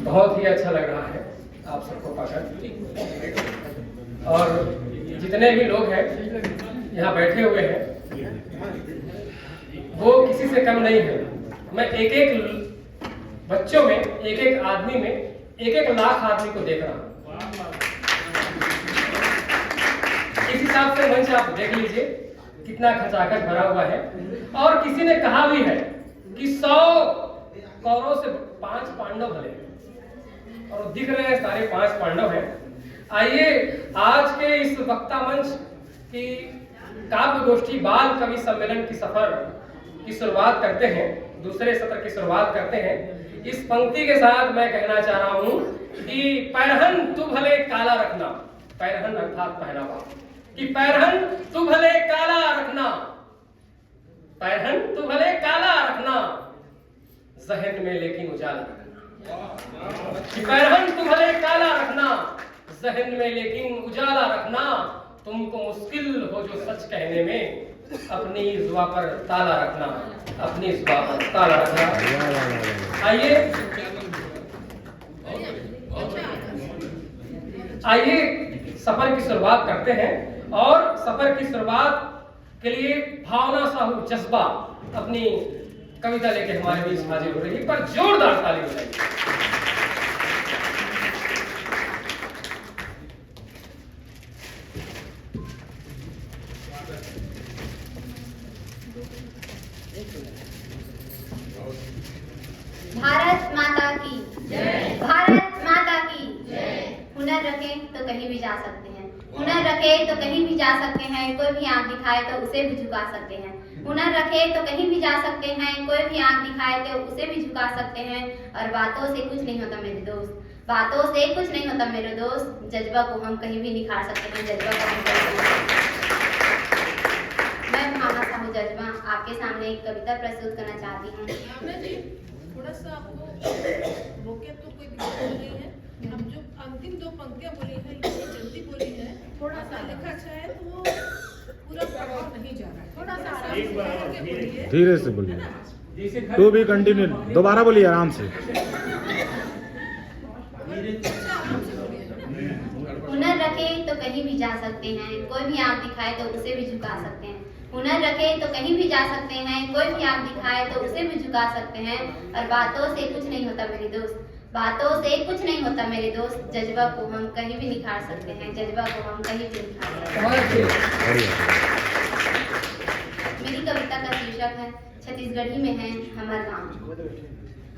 बहुत ही अच्छा लग रहा है आप सबको पाकर। और जितने भी लोग हैं यहाँ बैठे हुए हैं वो किसी से कम नहीं है। मैं एक एक बच्चों में, एक एक आदमी में, एक एक लाख आदमी को देख रहा हूँ। इस हिसाब से मंच आप देख लीजिए कितना खचाखच भरा हुआ है। और किसी ने कहा भी है कि 100 कौरवों से 5 पांडव भले, और दिख रहे हैं सारे 5 पांडव हैं। आइए आज के इस वक्ता मंच की काव्य गोष्ठी बाल कवि सम्मेलन की सफर की शुरुआत करते हैं, दूसरे सत्र की शुरुआत करते हैं। इस पंक्ति के साथ मैं कहना चाह रहा हूं कि पैरहन तू भले काला रखना, पैरहन अर्थात पहनावा, कि पैरहन तू भले काला रखना, पैरहन तू भले काला रखना, जहन में लेकिन उजाला रखना, कि पैरहन तू भले काला रखना, जहन में लेकिन उजाला रखना, तुमको मुश्किल हो जो सच कहने में, अपनी जुबान पर ताला रखना, अपनी जुबान पर ताला रखना। आइए सफर की शुरुआत करते हैं। और सफर की शुरुआत के लिए भावना साहू जज्बा अपनी कविता लेके हमारे बीच हाजिर हो रही है, पर जोरदार ताली बजाइए। भारत माता की जय, भारत माता की जय। हुनर रखें तो कहीं भी जा सकते हैं, हुनर रखे तो कहीं भी जा सकते हैं, कोई भी आंख दिखाए तो उसे भी झुका सकते हैं। हुनर रखे तो कहीं भी जा सकते हैं, कोई भी आंख दिखाए तो उसे भी झुका सकते हैं। और बातों से कुछ नहीं होता मेरे दोस्त, बातों से कुछ नहीं होता मेरे दोस्त, जज्बा को हम कहीं भी निखार सकते हैं, जज्बा को हम मैं भावना साहू जज्बा आपके सामने एक कविता प्रस्तुत करना चाहती हूँ। थोड़ा सा आपको रोके तो कोई दिक्कत नहीं है। अब जो अंतिम 2 पंक्तियां बोली है ये जल्दी बोली है, थोड़ा सा लिखा अच्छा है तो वो पूरा प्रभाव नहीं जा रहा है। थोड़ा सा एक बार बोलिए, धीरे से बोलिए, टू बी कंटिन्यू, दोबारा बोलिए आराम से। हुनर रखे तो कहीं भी जा सकते हैं, कोई भी आंख दिखाए तो उसे भी झुका सकते हैं। हुनर रखे तो कहीं भी जा सकते हैं, कोई भी आंख दिखाए तो उसे भी झुका सकते हैं। और बातों से कुछ नहीं होता मेरे दोस्त, बातों से कुछ नहीं होता मेरे दोस्त, जज्बा को हम कहीं भी निखार सकते हैं, जज्बा को हम कहीं भी निखार सकते हैं। मेरी कविता का शीर्षक है छत्तीसगढ़ी में है हमर गांव।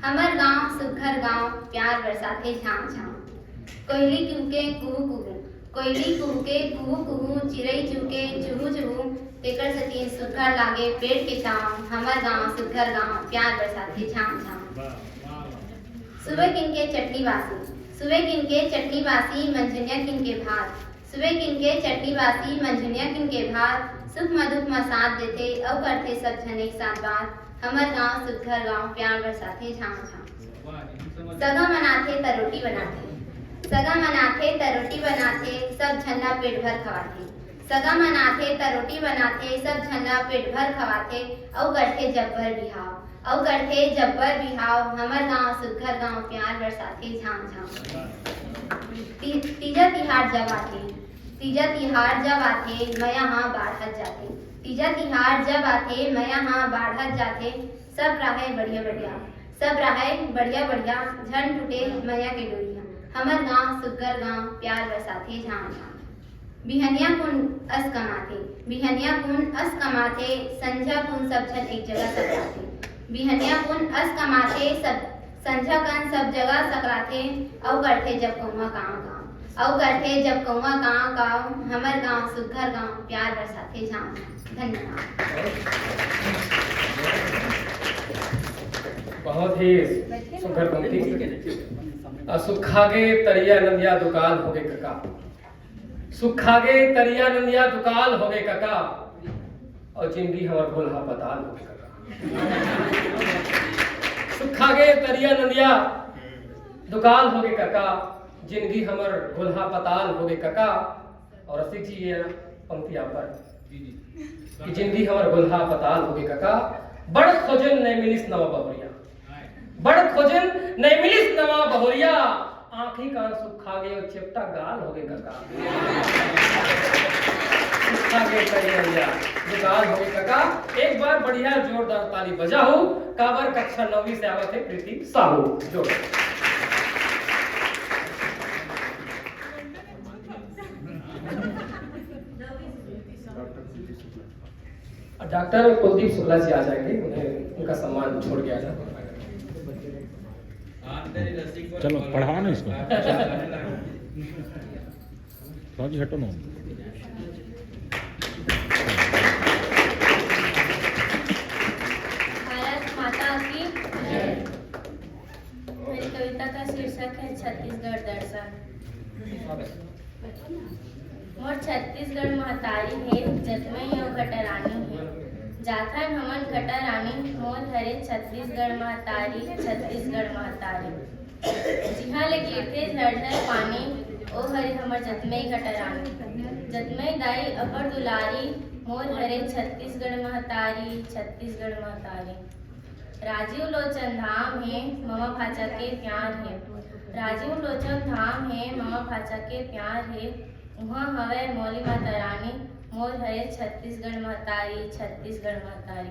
हमर गांव सुघर गांव, प्यार बरसाते झाम झाम, कोयली कूके कुहू कुहू, कोयली कूके कुहू कुहू, चिड़ै चूके चूहू चूहू, तेकर सती सुघर लागे पेड़ के छांव। हमर गांव सुघर गांव, प्यार बरसाते झाम झाम। सुबह किनके चटनी बासी, सुबह किनके चटनी बासी, मंझनिया किनके भात, सुबह किनके चटनी बासी, मंझनिया किनके भात, सुख मधुख में साथ देते और करते सब जन एक साथ बात। हमर गांव सुघर गांव, प्यार बरसाते झाम झाम। सगा मनाथे त रोटी बनाथे, सगा मनाथे त रोटी बनाथे, सब झन्ना पेट भर खवाथे। सगा मनाथे त रोटी बनाथे, सब झन्ना पेट भर खवाथे, औ करथे जब्बर बिहाव, औ करथे जब्बर बिहाव। हमर गांव सुघर गांव, प्यार बरसाथे झाम झाम। तीजा तिहार जब आथे, तीजा तिहार जब आथे, मैं यहाँ बाढ़त जाथे, तीजा तिहार जब आथे, मैं यहाँ बाढ़त जाथे। सब राहे बढ़िया बढ़िया, सब राहे बढ़िया बढ़िया, झन टूटे मैया के डोरिया। हमर गांव सुघर गांव, प्यार बरसाथे झाम झाम। बिहनिया पुन अस कमाथे, बिहनिया पुन अस कमाथे, संझा पुन सब जन एक जगह सकराथे। बिहनिया पुन अस कमाथे, सब संझा कन सब जगह सकराथे, औ करथे जब कौवा गाँव गाँव, औ करथे जब कौवा गाँव गाँव। हमर गांव सुघर गांव, प्यार बरसाथे झाम झाम। धन्यवाद। बहुत ही सुंदर पंक्ति। सुखागे तरिया नंदिया दुकाल हो गए कका, सुखागे तरिया नंदिया दुकाल हो गए कका, और जिंदगी हमार भोलहा पताल हो गए कका। सुखागे तरिया नंदिया दुकाल हो गए कका, जिंदगी हमर भोलहा पताल हो गए कका। और रसिक जी ये पंक्ति आप पर कि जिंदगी हमर भोलहा पताल हो गए कका, बड़ खोजन नहीं मिलिस नवा बहुरिया, बड़ खोजन नहीं मिलिस नवा बहुरिया आंखी का सुखा गए और चेपटा गाल हो गए काका। सुखा गए करिया जो गाल हो गए काका। एक बार बढ़िया जोरदार ताली बजाओ। काबर कक्षा 9वीं से आवत है प्रीति साहू जो। डॉक्टर कुलदीप शुक्ला जी आ जाएंगे, उन्हें उनका सम्मान छोड़ के आ जाए। चलो पढ़ा ना इसको। बाकी हटो ना। भारत माता की जय। मेरी कविता का शीर्षक है छत्तीसगढ़ दर्शन। मोर छत्तीसगढ़ महतारी है, जतमई और घटरानी है। जाथन हमन घटरानी, मोर हरे छत्तीसगढ़ महतारी, छत्तीसगढ़ महतारी। जिहाँ ले गिरथे झरझर पानी, ओ हरे हमर जतमई घटरानी। जतमई दाई अबर दुलारी, मोर हरे छत्तीसगढ़ महतारी, छत्तीसगढ़ महतारी। राजीव लोचन धाम है, ममा भाचा के प्यार है। राजीव लोचन धाम है, ममा भाचा के प्यार है। उहाँ हवे मौली माता रानी, मोर हरे छत्तीसगढ़ महतारी, छत्तीसगढ़ महतारी।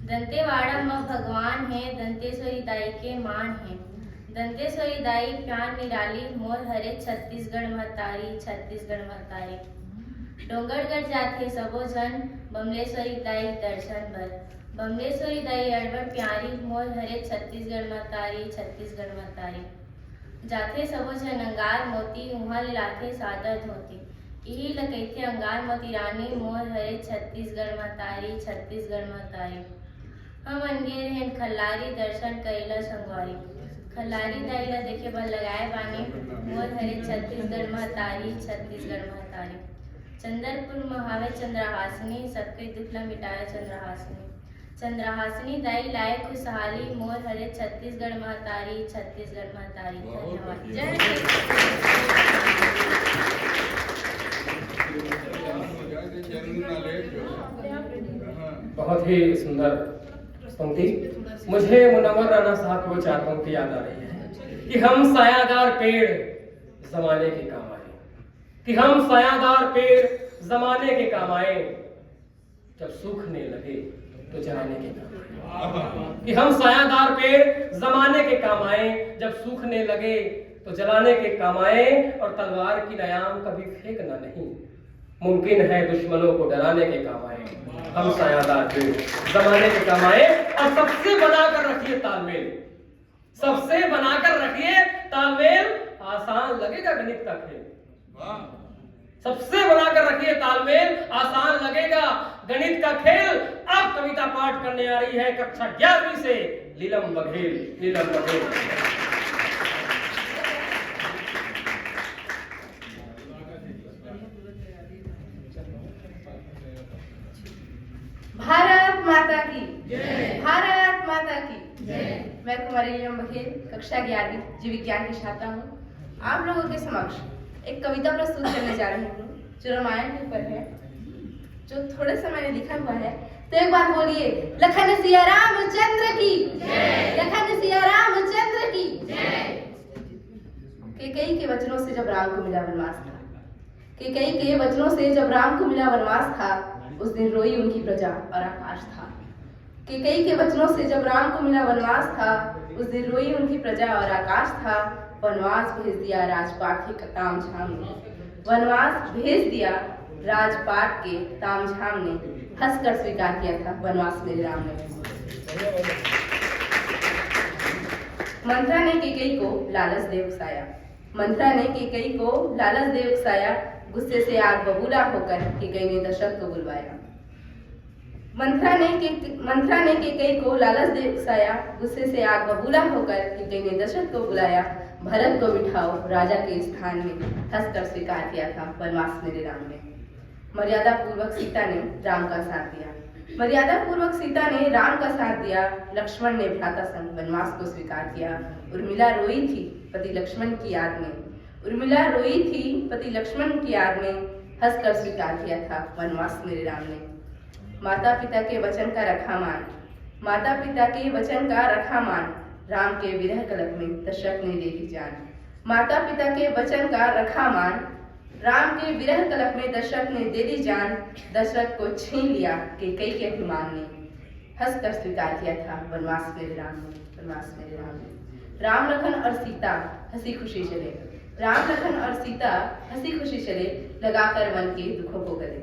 दंतेवाड़ा में भगवान है, दंतेश्वरी दाई के मान है। दंतेश्वरी दाई प्यार निराली, मोर हरे छत्तीसगढ़ महतारी, छत्तीसगढ़ महतारी। डोंगरगढ़ जाथे सबो जन, बमलेश्वरी दाई दर्शन बर। बमलेश्वरी दाई अड़बड़ प्यारी, मोर हरे छत्तीसगढ़ महतारी, छत्तीसगढ़ महतारी। जाथे सबो झन अंगार मोती, उहाँ ले लाथे सादर धोती। इही ल कहिथे अंगार मोती रानी, मोर हरे छत्तीसगढ़ महतारी, छत्तीसगढ़ महतारी। हम अनगे रहें खल्लारी, दर्शन करेला संगवारी। खल्लारी दाई ल देखे बर लगाए बानी, मोर हरे छत्तीसगढ़ महतारी, छत्तीसगढ़ महतारी। चंदरपुर महावे चंद्रहासिनी, सबके दुख ल मिटाए चंद्रहासिनी। चंद्रहासिनी दाई लाए खुशहाली, मोर हरे छत्तीसगढ़ महतारी, छत्तीसगढ़ महतारी। धन्यवाद। जय बहुत ही सुंदर पंक्ति। मुझे मुनव्वर राणा साहब को 4 पंक्ति याद आ रही है कि हम सायादार पेड़ जमाने के काम आए, कि हम सायादार पेड़ जमाने के काम आए, जब सूखने लगे तो जलाने के काम आए। कि हम सायादार पेड़ जमाने के काम आए, जब सूखने लगे तो जलाने के काम आए। और तलवार की नयाम कभी फेंकना नहीं, मुमकिन है दुश्मनों को डराने के काम आए। हम सायादार पेड़ जमाने के काम आए। और सबसे बनाकर रखिए तालमेल, सबसे बनाकर रखिए तालमेल। आसान लगेगा गणित का खेल, सबसे बनाकर रखिए तालमेल, आसान लगेगा गणित का खेल। अब कविता पाठ करने आ रही है कक्षा 11वीं से लीलम बघेल। लीलम बघेल भारत माता की जय। भारत माता की जय। मैं कुमारी लीलम बघेल, कक्षा 11वीं जीव विज्ञान की छात्रा हूँ। आप लोगों के समक्ष एक कविता प्रस्तुत करने जा रही हूँ जो रामायण के ऊपर है, जो थोड़े से मैंने लिखा हुआ है। तो एक बार बोलिए, लखन सिया रामचंद्र की जय। लखन सिया रामचंद्र की जय। कैकेयी के वचनों से जब राम को मिला वनवास था, कैकेयी के वचनों से जब राम को मिला वनवास था, उस दिन रोई उनकी प्रजा और आकाश था। कैकेयी के वचनों से जब राम को मिला वनवास था, उस दिन रोई उनकी प्रजा और आकाश था। वनवास भेज दिया राजपाट के तामझाम ने, वनवास भेज दिया राजपाट के तामझाम ने। हंसकर स्वीकार किया था वनवास मेरे राम ने। मंथरा ने कैकेयी को लालच दे उकसाया, मंथरा ने कैकेयी को लालच दे उकसाया। गुस्से से आग बबूला होकर कैकेयी ने दशरथ को बुलवाया। मंथरा ने कैकेयी को लालच दे उकसाया। गुस्से से आग बबूला होकर कैकेयी ने दशरथ को बुलाया। भरत को बिठाओ राजा के स्थान में, हंसकर स्वीकार किया था वनवास मेरे राम ने। मर्यादा पूर्वक सीता ने राम का साथ दिया, मर्यादा पूर्वक सीता ने राम का साथ दिया। लक्ष्मण ने भ्राता संग वनवास को स्वीकार किया। उर्मिला रोई थी पति लक्ष्मण की याद में, उर्मिला रोई थी पति लक्ष्मण की याद में। हंसकर स्वीकार किया था वनवास मेरे राम ने। माता पिता के वचन का रखा मान, माता पिता के वचन का रखा मान। राम के विरह कलप में दशरथ ने दे दी जान। माता पिता के वचन का रखा मान, राम के विरह कलप में दशरथ ने दे दी जान। दशरथ को छीन लिया कैकेयी के अभिमान ने, हंसकर स्वीकार किया था वनवास मेरे राम ने, वनवास मेरे राम ने। राम लखन और सीता हंसी खुशी चले, राम लखन और सीता हंसी खुशी चले, लगाकर वन के दुखों को गले।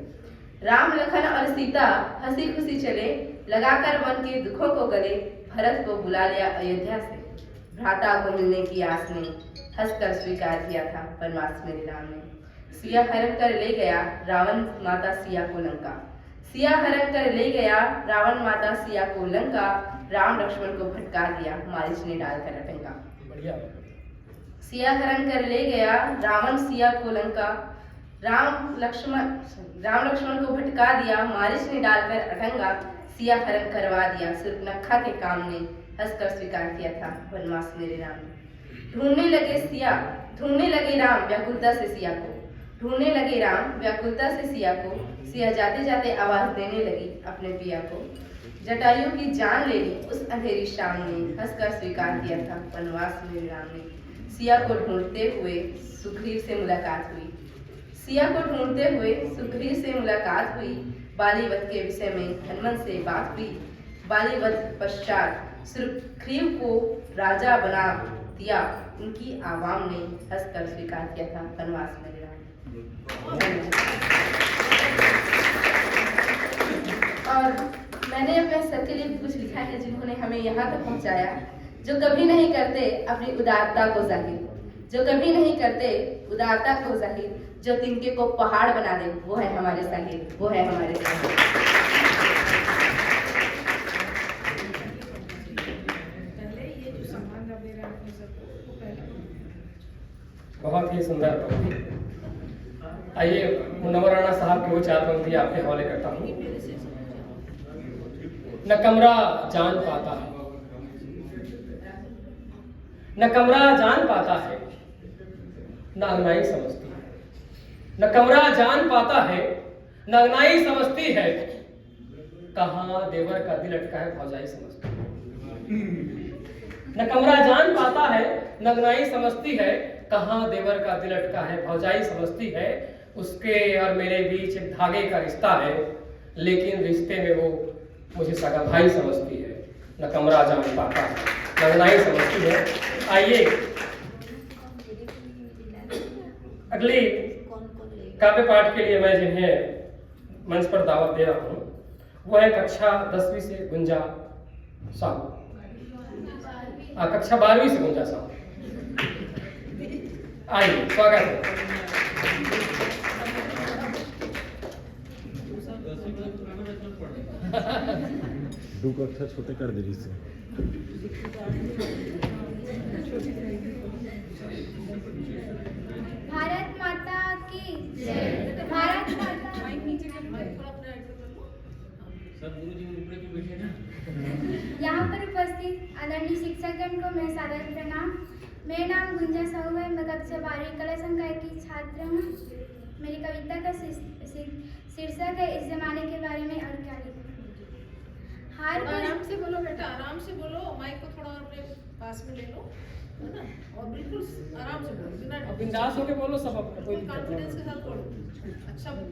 राम लखन और सीता हंसी खुशी चले, लगाकर वन के दुखों को गले। भरत को बुला लिया अयोध्या से, भ्राता को मिलने की आस ने, हंसकर स्वीकार किया था वनवास मेरे राम ने। सिया हरण कर ले गया रावण माता सिया को लंका, सिया हरण कर ले गया रावण माता सिया को लंका। राम लक्ष्मण को भटका दिया मारीच ने डालकर आतंका। बढ़िया। सिया हरण कर ले गया रावण सिया को लंका, राम लक्ष्मण को भटका दिया मारीच ने डालकर अटंगा। सिया हरण करवा दिया सुर्पनखा के काम ने, हंसकर स्वीकार किया था वनवास मेरे राम ने। ढूंढने लगे राम व्याकुलता से सिया को, ढूंढने लगे राम व्याकुलता से सिया को। सिया जाते जाते आवाज देने लगी अपने पिया को, जटायु की जान ले ली उस अंधेरी शाम ने, हंसकर स्वीकार किया था वनवास मेरे राम ने। सिया को ढूंढते हुए सुग्रीव से मुलाकात हुई, सिया को ढूंढते हुए सुग्रीव से मुलाकात हुई। बालीवध के विषय में हनुमान से बात हुई, बालीवध पश्चात सुग्रीव को राजा बना दिया उनकी आवाम ने, हंसकर स्वीकार किया था वनवास मेरे राम। और मैंने अपने सर के लिए कुछ लिखा है जिन्होंने हमें यहाँ तक पहुँचाया, जो कभी नहीं करते अपनी उदारता को जाहिर, जो कभी नहीं करते उदारता को जाहिर, जो तिनके को पहाड़ बना दे वो है हमारे साहिर, वो है हमारे साहिर। पहले ये जो सम्मान आप दे रहे हैं अपने सबको, वो पहले बहुत ही सुंदर। आइए मुनव्वर राणा साहब की वो 4 पंक्ति आपके हवाले करता हूँ। न कमरा जान पाता है, न कमरा जान पाता है, न अंगनाई समझती है। न कमरा जान पाता है, न अंगनाई समझती है, कहाँ देवर का दिल अटका है भौजाई समझती है। न कमरा जान पाता है, न अंगनाई समझती है, कहाँ देवर का दिल अटका है भौजाई समझती है। उसके और मेरे बीच एक धागे का रिश्ता है, लेकिन रिश्ते में वो मुझे सगा भाई समझती है। न कमरा जान पाता है, न अंगनाई समझती है। आइए अगली काव्य पाठ के लिए मैं जिन्हें मंच पर दावत दे रहा हूँ वो है कक्षा 10वीं से गुंजा साहू, कक्षा 12वीं से गुंजा साहू। आइए स्वागत है। दो कक्षा छोटे कर दे इससे। भारत माता की जय। भारत माता। माइक नीचे कर, माइक थोड़ा अपने ऐसे कर लो। सब गुरुजी ऊपर क्यों बैठे ना? यहाँ पर उपस्थित आदरणीय शिक्षकगण को मैं सादर प्रणाम। मेरा नाम गुंजा साहू है, मैं कक्षा 12वीं कला संकाय की छात्र हूँ। मेरी कविता का शीर्षक है इस जमाने के बारे में और क्या लिखूं। आराम से बोलो बेटा, आराम से बोलो, माइक को थोड़ा अपने पास में ले लो, है ना, और बिल्कुल आराम से बोलो, बिना बिंदास होके बोलो, सब अपना कोई दिक्कत कॉन्फिडेंस के नहीं। साथ बोलो। अच्छा बोलो।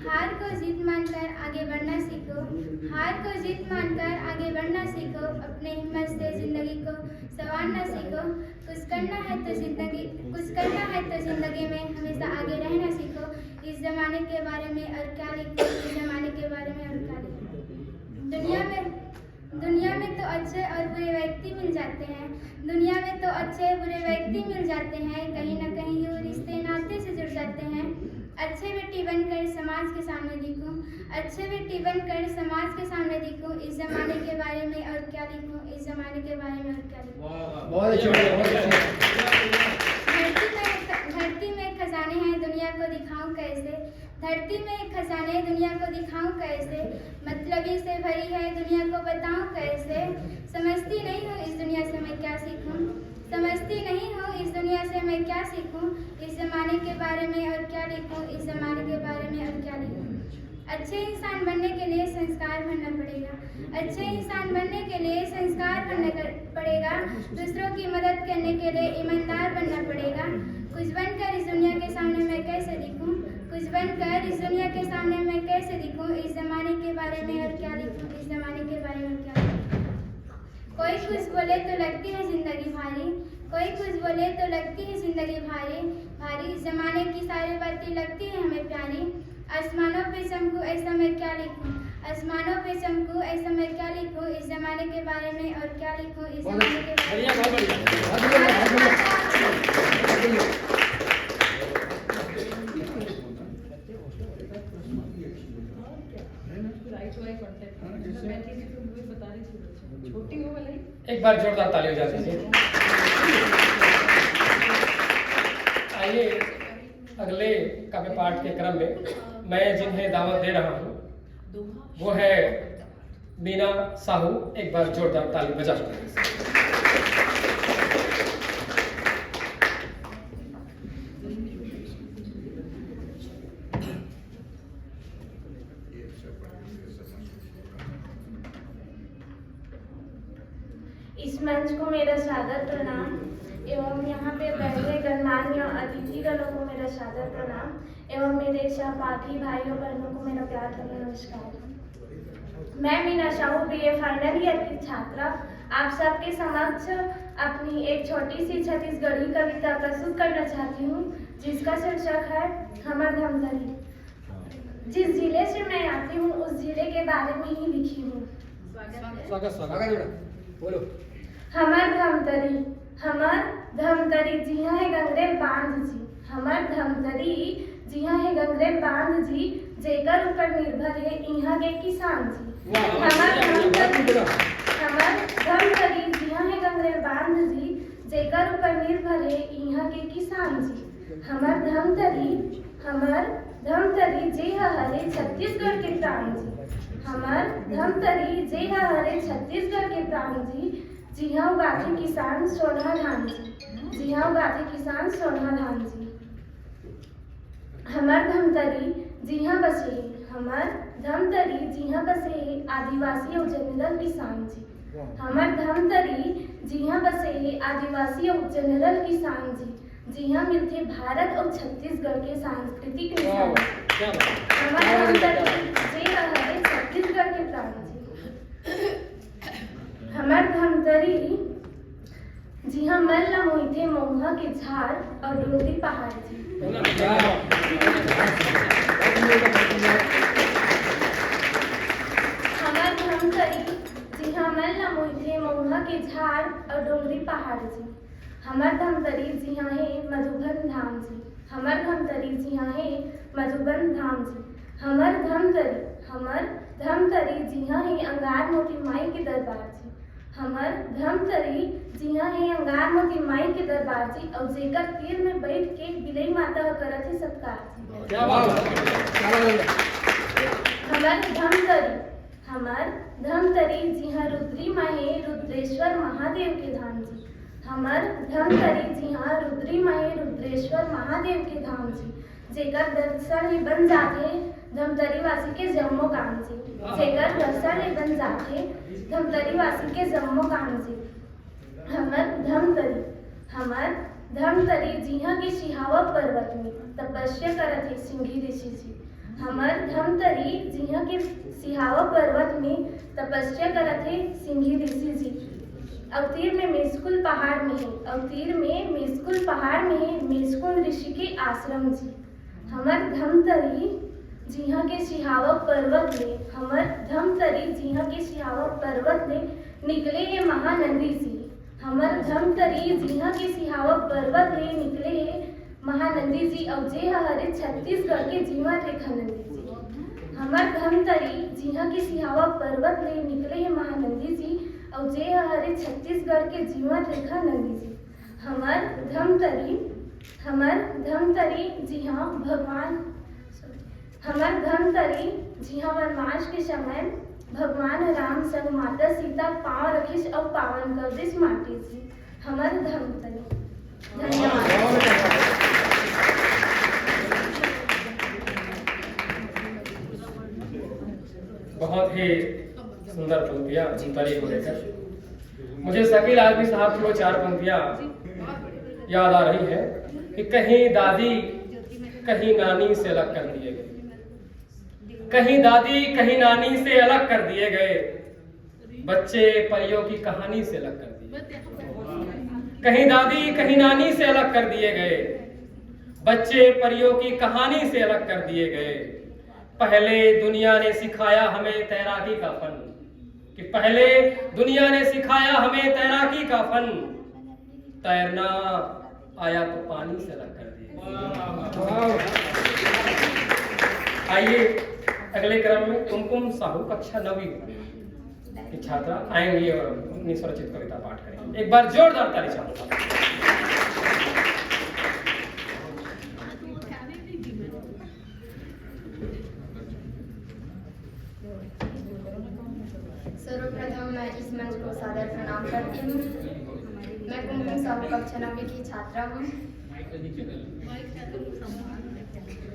हार को जीत मानकर आगे बढ़ना सीखो, हार को जीत मानकर आगे बढ़ना सीखो, अपने हिम्मत से जिंदगी को संवारना सीखो। कुछ करना है तो जिंदगी में हमेशा आगे रहना सीखो। इस जमाने के बारे में और क्या लिखो, इस जमाने के बारे में और क्या लिखो। दुनिया में तो अच्छे और बुरे व्यक्ति मिल जाते हैं, दुनिया में तो अच्छे बुरे व्यक्ति मिल जाते हैं, कहीं ना कहीं यूँ रिश्ते नाते से जुड़ जाते हैं। अच्छे बेटी बनकर समाज के सामने दिखूं, अच्छे बेटी बनकर समाज के सामने दिखूं। इस जमाने के बारे में और क्या लिखूं, इस जमाने के बारे में और क्या लिखूं। बहुत अच्छे। धरती में खजाने हैं, दुनिया को दिखाऊं कैसे। धरती में खजाने दुनिया को दिखाऊं कैसे, मतलबी से भरी है दुनिया को बताऊं कैसे। समझती नहीं हूँ इस दुनिया से मैं क्या सीखूं, समझती नहीं हूँ इस दुनिया से मैं क्या सीखूं। इस जमाने के बारे में और क्या लिखूं, इस जमाने के बारे में और क्या लिखूं। अच्छे इंसान बनने के लिए संस्कार भरना पड़ेगा, अच्छे इंसान बनने के लिए संस्कार बनना पड़ेगा। दूसरों की मदद करने के लिए ईमानदार बनना पड़ेगा। कुछ बनकर इस दुनिया के सामने मैं कैसे दिखूं, कुछ बनकर इस दुनिया के सामने मैं कैसे दिखूं, इस जमाने के बारे में और क्या लिखूं, इस जमाने के बारे में क्या लिखूं। कोई कुछ बोले तो लगती है जिंदगी भारी, कोई कुछ बोले तो लगती है जिंदगी भारी भारी। इस जमाने की सारी बातें लगती है हमें प्यारी। आसमानों पे चमकूं ऐसा मैं क्या लिखूं, आसमानों पे चमकूं ऐसा मैं क्या लिखूं, इस जमाने के बारे में और क्या लिखूं, इस जमाने के बारे में। एक बार जोरदार ताली हो जाती है। आइए अगले काव्य पाठ के क्रम में मैं जिन्हें दावत दे रहा हूँ वो है मीना साहू। एक बार जोरदार ताली बजा सकते। इस मंच को मेरा सादर प्रणाम एवं यहाँ पे बैठे गणमान्य अतिथिगणों को मेरा सादर प्रणाम एवं मेरे सहपाठी भाइयों बहनों को मेरा प्यार भरा नमस्कार। मैं Meena Sahu BA final year की छात्रा आप सबके समक्ष अपनी एक छोटी सी छत्तीसगढ़ी कविता प्रस्तुत करना चाहती हूँ जिसका शीर्षक है हमर धमतरी। जिस जिले से मैं आती हूँ उस जिले के बारे में ही लिखी हूँ। बोलो। हमर धमतरी जी हाँ है गंगरेल बांध जी, हमर धमतरी जी हाँ है गंगरेल बांध जी, जेकर ऊपर निर्भर है यहाँ के किसान जी। हमर धमतरी जी हाँ है गंगरेल बांध जी, जेकर ऊपर निर्भर है यहाँ के किसान जी। हमर धमतरी जे हरे छत्तीसगढ़ के प्राण जी, हमर धमतरी जे हरे छत्तीसगढ़ के प्राण जी। जी हाँ उगाते किसान सोना धान जी, जी हाँ उगाते किसान सोना धान जी। हमर धमतरी जी हाँ बसे, हमर धमतरी जी हाँ बसे आदिवासी और जनरल किसान जी। हमर धमतरी जी हाँ बसे आदिवासी और जनरल किसान जी। जी हाँ मिलते भारत और छत्तीसगढ़ के सांस्कृतिक निशान। हमर धमतरी जी हाँ हरे छत्तीसगढ़ के प्राण जी। हमर धमतरी जी हाँ मल्ला मोहिते महुआ के झाड़ और डोंगरी पहाड़ जी। हमर धमतरी जी हाँ मल्ला मोहिते महुआ के झाड़ और डोंगरी पहाड़ जी। हमर धमतरी जी हाँ है मधुबन धाम जी, हमर धमतरी जी हाँ है मधुबन धाम जी। हमर धमतरी जी हाँ है अंगार मोती माई के दरबार जी। हमर धमतरी जी हाँ है अंगार मोती माई के दरबार जी और जेकर तीर में बैठ के बिलई माता करत है सत्कार जी। हमर धमतरी जी हाँ रुद्री माहे रुद्रेश्वर महादेव के धाम जी। हमर धमतरी जी हाँ रुद्री माहे रुद्रेश्वर महादेव के धाम जी, जेकर दर्शन ही बन जाते धमतरी वासी के जम्मो काम जी, जेकर दर्शन ही बन जाते धमतरी वासी के जम्मो काम जी। हमर धमतरी जी हाँ के सिहावा पर्वत में तपस्या करत है सिंघी ऋषि जी। हमर धमतरी जी हाँ के सिहावा पर्वत में तपस्या करत है सिंघी ऋषि जी। अवतीर में मेस्कुल पहाड़ में है, अवतीर में मेस्कुल पहाड़ में है मेस्कुल ऋषि के आश्रम जी। हमर धमतरी जी हाँ के सिहावा पर्वत में, हमर धमतरी जी हाँ के सिहावा पर्वत में निकले है महानंदी जी। हमर धमतरी जी हाँ के सिहावा पर्वत में निकले है महानंदी जी और जे हरे छत्तीसगढ़ के जीवा रेखा नंदी जी। हमर धमतरी जी हाँ के सिहावा पर्वत में निकले है महानंदी जी और जे हरे छत्तीसगढ़ के जीवा रेखा नंदी जी। हमर धमतरी जी हाँ हमर धमतरी जी हाँ वनवास के समय भगवान राम संग माता सीता पांव रखिस और पावन कर दिस माटी जी। हमर धमतरी। धन्यवाद। बहुत ही सुंदर पंक्तियां धमतरी को लेकर। मुझे शकील आजमी साहब की वो 4 पंक्तियां याद आ रही है कि कहीं दादी कहीं नानी से अलग कर दिए गए, कहीं दादी कहीं नानी से अलग कर दिए गए, बच्चे परियों की कहानी से अलग कर दिए, कहीं दादी कहीं नानी से अलग कर दिए गए, बच्चे परियों की कहानी से अलग कर दिए गए। पहले दुनिया ने सिखाया हमें तैराकी का फन, कि पहले दुनिया ने सिखाया हमें तैराकी का फन, तैरना आया तो पानी से अलग कर दिया। आइए अगले क्रम में कुमकुम साहू कक्षा 9वीं की छात्रा आएंगी और अपनी स्वरचित कविता पाठ करेंगे। एक बार जोरदार ताली चाहूंगा। सर्वप्रथम मैं इस मंच को सादर प्रणाम करती हूँ। मैं कुमकुम साहू कक्षा 9वीं की छात्रा हूँ।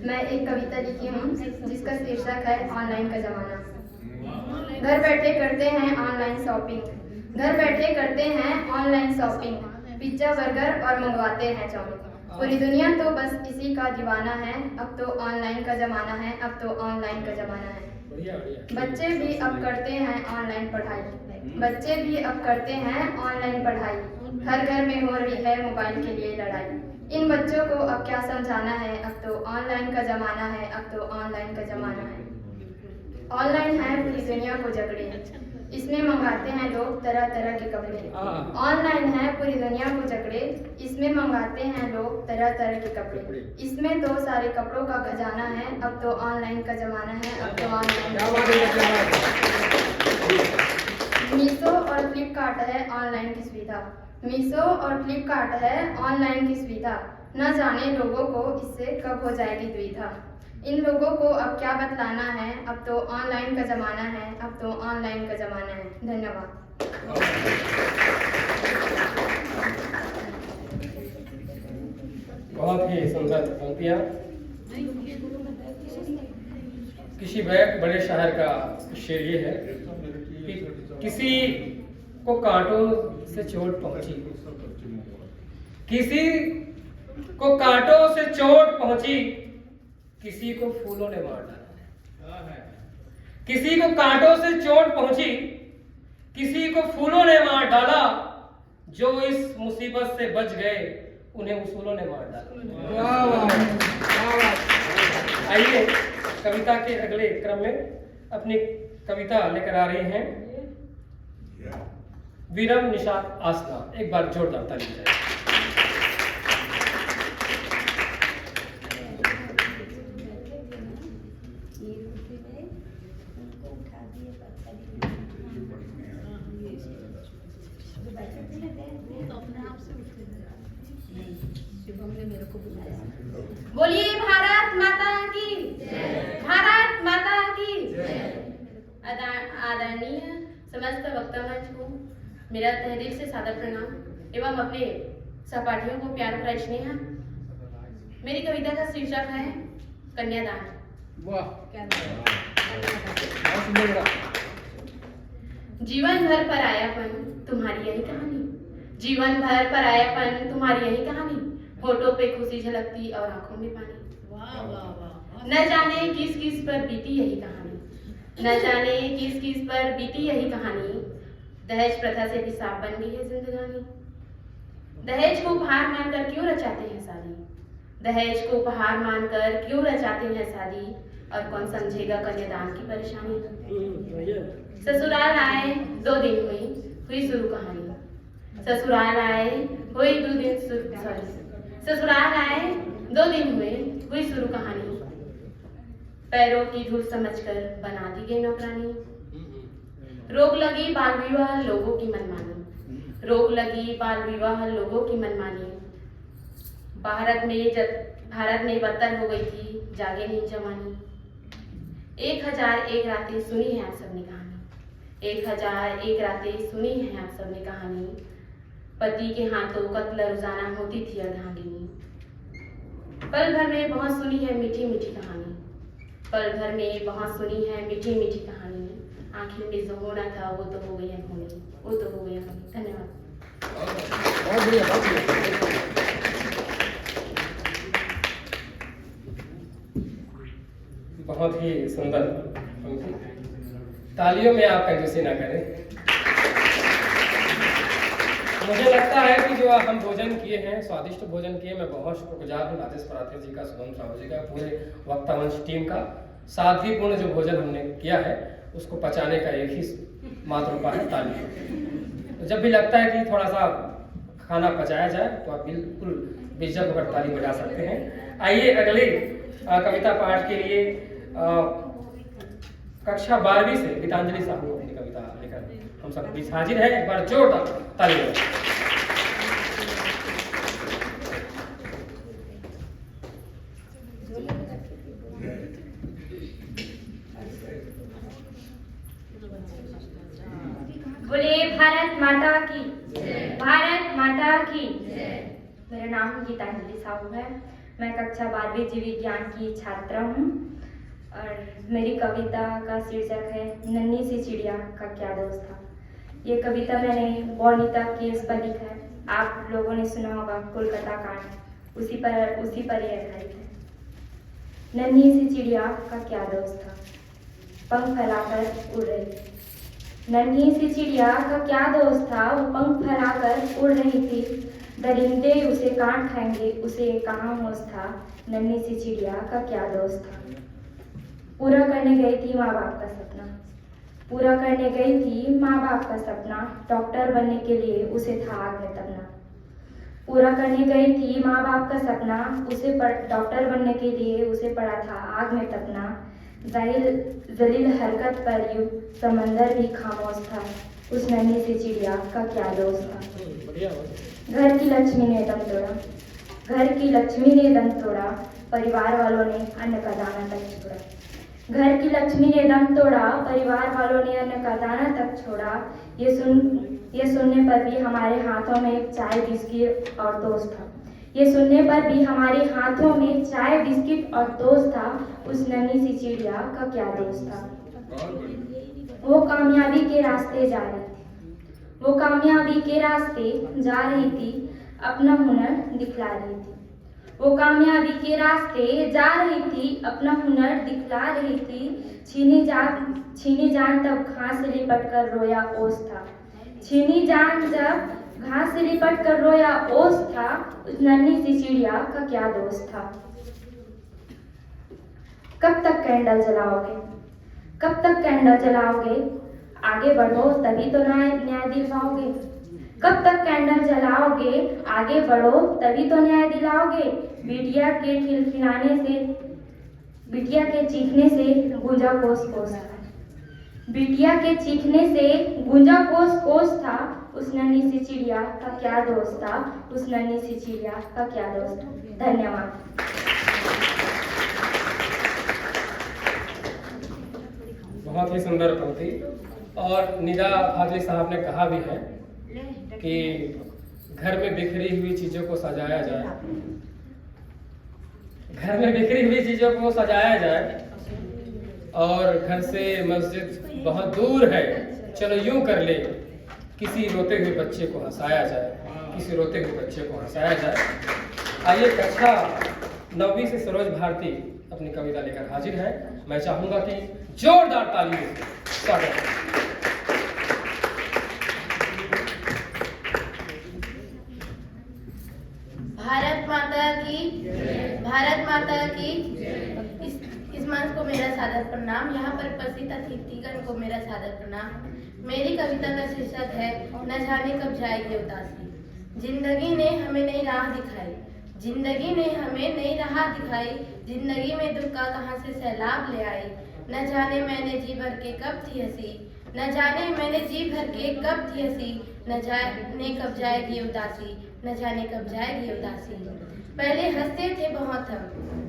मैं एक कविता लिखी हूँ जिसका शीर्षक है ऑनलाइन का जमाना। घर बैठे करते हैं ऑनलाइन शॉपिंग, घर बैठे करते हैं ऑनलाइन शॉपिंग, पिज्जा बर्गर और मंगवाते हैं चाउमीन। पूरी दुनिया तो बस इसी का दीवाना है, अब तो ऑनलाइन का जमाना है, अब तो ऑनलाइन का जमाना है। बच्चे भी अब करते हैं ऑनलाइन पढ़ाई, बच्चे भी अब करते हैं ऑनलाइन पढ़ाई, हर घर में हो रही है मोबाइल के लिए लड़ाई। इन बच्चों को अब क्या समझाना है, अब तो ऑनलाइन का जमाना है, अब तो ऑनलाइन का जमाना है। ऑनलाइन है पूरी दुनिया को जकड़े, इसमें मंगाते हैं लोग तरह तरह के कपड़े। ऑनलाइन है पूरी दुनिया को जकड़े, इसमें मंगाते हैं लोग तरह तरह के कपड़े। इसमें तो सारे कपड़ों का खजाना है, अब तो ऑनलाइन का जमाना है, अब तो ऑनलाइन। मीशो और फ्लिपकार्ट है ऑनलाइन की सुविधा, मीशो और फ्लिपकार्ट है ऑनलाइन की सुविधा। न जाने लोगों को इससे कब हो जाएगी दुविधा। इन लोगों को अब क्या बतलाना है, अब तो ऑनलाइन का जमाना है, अब तो ऑनलाइन का जमाना है। धन्यवाद। बहुत ही सुंदर पंक्तियां किसी बड़े शहर का शेर ये है कि किसी को कांटों से चोट पहुंची, किसी को कांटों से चोट पहुंची, किसी को फूलों ने मार डाला। किसी को कांटों से चोट पहुंची, किसी को फूलों ने मार डाला, जो इस मुसीबत से बच गए उन्हें उसूलों ने मार डाला। आइए कविता के अगले क्रम में अपनी कविता लेकर आ रही हैं वीरम निशात आसना। एक बार जोरदार ताली बजाएं। बोलिए भारत माता की, भारत माता की। आदरणीय समस्त वक्ता मंच को मेरा तहे दिल से सादर प्रणाम एवं अपने सहपाठियों को प्यार भरा स्नेह। मेरी कविता का शीर्षक है कन्यादान। जीवन भर परायापन तुम्हारी यही कहानी, जीवन भर परायापन तुम्हारी यही कहानी, होठों पे खुशी झलकती और आंखों में पानी। वाह वाह वाह। न जाने किस किस पर बीती यही कहानी, न जाने किस किस पर बीती यही कहानी। दहेज प्रथा से भी साफ बन गई है जिंदगानी। दहेज को उपहार मानकर क्यों रचाते हैं शादी, दहेज को उपहार मानकर क्यों रचाते हैं शादी, और कौन समझेगा कन्यादान की परेशानी। ससुराल आए 2 दिन हुई शुरू कहानी, ससुराल आए हुई 2 दिन ससुराल आए 2 दिन हुई शुरू कहानी। पैरों की धूल समझकर बना दी गई नौकरानी। रोक लगी बाल विवाह लोगों की मनमानी, रोक लगी बाल विवाह लोगों की मनमानी। भारत में बदतर हो गई थी जागे नींद जवानी। 1001 रातें सुनी है आप सबने कहानी, 1001 रातें सुनी है आप सबने कहानी। पति के हाथों कत्ल रोजाना होती थी अर्धांगिनी। पल भर में बहुत सुनी है मीठी मीठी कहानी, पल भर में बहुत सुनी है मीठी मीठी कहानी। आखिर में जो होना था वो तो हो गया होनी, वो तो हो गया होनी। धन्यवाद। बहुत बढ़िया, बहुत बढ़िया। बहुत ही सुंदर पंक्ति। तालियों में आप कंजूसी ना करें। मुझे लगता है कि जो हम भोजन किए हैं, स्वादिष्ट भोजन किए, मैं बहुत शुक्रगुजार हूँ राजेश पराथे जी का, शुभम साहू जी का, पूरे वक्ता मंच टीम का। सादगीपूर्ण जो भोजन हमने किया है उसको पचाने का एक ही मात्र उपाय है ताली। तो जब भी लगता है कि थोड़ा सा खाना पचाया जाए तो आप बिल्कुल बेझिझक होकर ताली बजा सकते हैं। आइए अगले कविता पाठ के लिए कक्षा 12वीं से गीतांजलि साहू अपनी कविता लेकर हम सब बीच हाजिर है। एक बार जोरदार ताली बजाएं। बोले भारत माता की, भारत माता की। मेरा नाम गीतांजलि साहू है। मैं कक्षा 12वीं जीव विज्ञान की छात्रा हूँ और मेरी कविता का शीर्षक है नन्ही सी चिड़िया का क्या दोष था। ये कविता मैंने वनिता केस पर लिखा है। आप लोगों ने सुना होगा कोलकाता कांड, उसी पर यह आधारित है। नन्ही सी चिड़िया का क्या दोष था, पंख फैलाकर उड़ रही थी। नन्ही सी चिड़िया का क्या दोष था, वो पंख फैलाकर उड़ रही थी। दरिंदे उसे काट खाएंगे, उसे कहाँ होश था। नन्ही सी चिड़िया का क्या दोष था। पूरा करने गई थी माँ बाप का सपना, पूरा करने गई थी माँ बाप का सपना। डॉक्टर बनने के लिए उसे था आग में तपना। पूरा करने गई थी माँ बाप का सपना, डॉक्टर बनने के लिए उसे पड़ा था आग में तपना। जलील हरकत पर यूं समंदर भी खामोश था। उस नन्ही सी चिड़िया का क्या दोष था। घर की लक्ष्मी ने दम तोड़ा, घर की लक्ष्मी ने दम तोड़ा। परिवार वालों ने अन्न का दाना तक छोड़ा। घर की लक्ष्मी ने दम तोड़ा, परिवार वालों ने अन्न का दाना तक छोड़ा। ये सुनने पर भी हमारे हाथों में चाय बिस्किट और टोस्ट था। ये सुनने पर भी हमारे हाथों में चाय बिस्किट और टोस्ट था। उस नन्ही सी चिड़िया का क्या दोष था। वो कामयाबी के रास्ते जा रही थी, वो कामयाबी के रास्ते जा रही थी, अपना हुनर दिखला रही थी। वो कामयाबी के रास्ते जा रही थी, अपना हुनर दिखला रही थी। छीनी जान तब घास से लिपट कर रोया ओस था। छीनी जान जब घास से लिपट कर रोया ओस था। उस नन्ही सी चिड़िया का क्या दोष था। कब तक कैंडल जलाओगे, कब तक कैंडल जलाओगे। आगे बढ़ो तभी तो न्याय दिल पाओगे। कब तक कैंडल जलाओगे, आगे बढ़ो तभी तो न्याय दिलाओगे। बिटिया के खिलखिलाने से, बिटिया के चीखने से गूंजा कोस कोस था। बिटिया के चीखने से गूंजा कोस कोस था। उस नन्ही सी चिड़िया का क्या दोष था। उस नन्ही सी चिड़िया का क्या दोष था। धन्यवाद। बहुत ही सुंदर पंक्ति। और निदा फाजली साहब ने कहा भी है कि घर में बिखरी हुई चीजों को सजाया जाए, घर में बिखरी हुई चीजों को सजाया जाए। और घर से मस्जिद बहुत दूर है, चलो यूं कर ले, किसी रोते हुए बच्चे को हंसाया जाए, किसी रोते हुए बच्चे को हंसाया जाए। आइए कक्षा 9वीं से सरोज भारती अपनी कविता लेकर हाजिर है। मैं चाहूंगा कि जोरदार तालियों से स्वागत है। भारत माता की, भारत माता की। इस मंच को मेरा सादर प्रणाम। यहाँ पर उपस्थित अतिथिगण को मेरा सादर प्रणाम। मेरी कविता का शीर्षक है न जाने कब जाएगी उदासी। जिंदगी ने हमें नई राह दिखाई, जिंदगी ने हमें नई राह दिखाई। जिंदगी में दुख का कहाँ से सैलाब ले आई। न जाने मैंने जी भर के कब थी हंसी, न जाने मैंने जी भर के कब थी हंसी। न जाने कब जाएगी उदासी, न जाने कब जाएगी उदासी। पहले हंसते थे बहुत हम,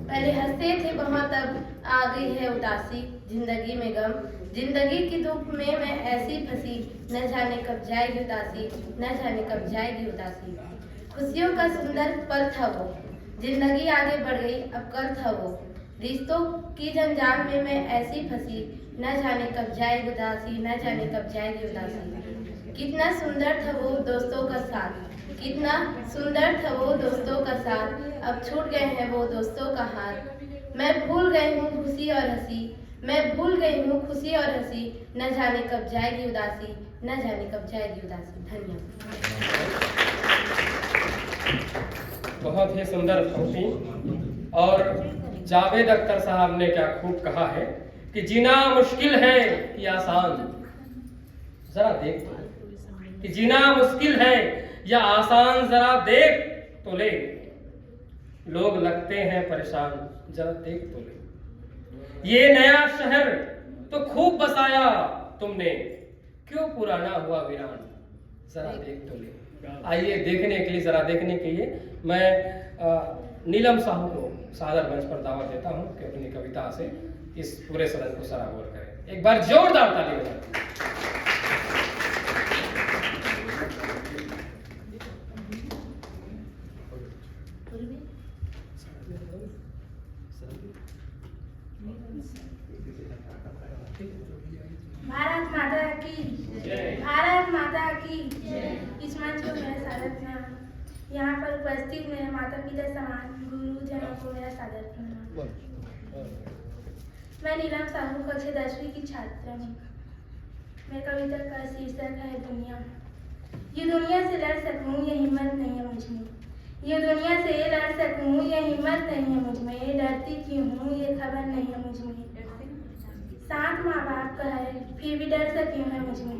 पहले हंसते थे बहुत, अब आ गई है उदासी। जिंदगी में गम, जिंदगी की धूप में मैं ऐसी फंसी। न जाने कब जाएगी उदासी, न जाने कब जाएगी उदासी। खुशियों का सुंदर पल था वो, जिंदगी आगे बढ़ गई अब कल था वो। रिश्तों की जंजाल में मैं ऐसी फंसी, न जाने कब जाए उदासी, न जाने कब जाएगी उदासी। कितना सुंदर था वो दोस्तों का साथ, कितना सुंदर था वो दोस्तों का साथ, अब छूट गए हैं वो दोस्तों का हाथ। मैं भूल गई हूँ खुशी और हंसी, मैं भूल गई हूँ खुशी और हंसी, न जाने कब जाएगी उदासी, न जाने कब जाएगी उदासी। धन्यवाद। बहुत ही सुंदर पंक्ति। और जावेद अख्तर साहब ने क्या खूब कहा है कि जीना मुश्किल है या आसान। जरा देख तो, कि जीना मुश्किल है या आसान, जरा देख तो ले। लोग लगते हैं परेशान, जरा देख तो ले। ये नया शहर तो खूब बसाया तुमने, क्यों पुराना हुआ वीरान, जरा देख तो ले। आइए देखने के लिए, जरा देखने के लिए मैं नीलम साहू को सादर मंच पर दावत देता हूं कि अपनी कविता से इस पूरे सदन को सराबोर करें। एक बार जोरदार ताली बजाएं। भारत माता की जय। भारत माता की जय। इस मंच को मेरा सादर प्रणाम। यहाँ पर उपस्थित मेरे माता पिता समान गुरुजनों को मेरा सादर प्रणाम। मैं नीलम साहू कक्षा 10वीं की छात्रा हूँ। मेरी कविता का शीर्षक है दुनिया। ये दुनिया से लड़ सकूँ ये हिम्मत नहीं है मुझमें, ये दुनिया से लड़ सकूँ ये हिम्मत नहीं है मुझमें, डरती क्यों हूँ ये खबर नहीं है मुझमें। साथ माँ बाप का है फिर भी डर सा क्यों है मुझमें,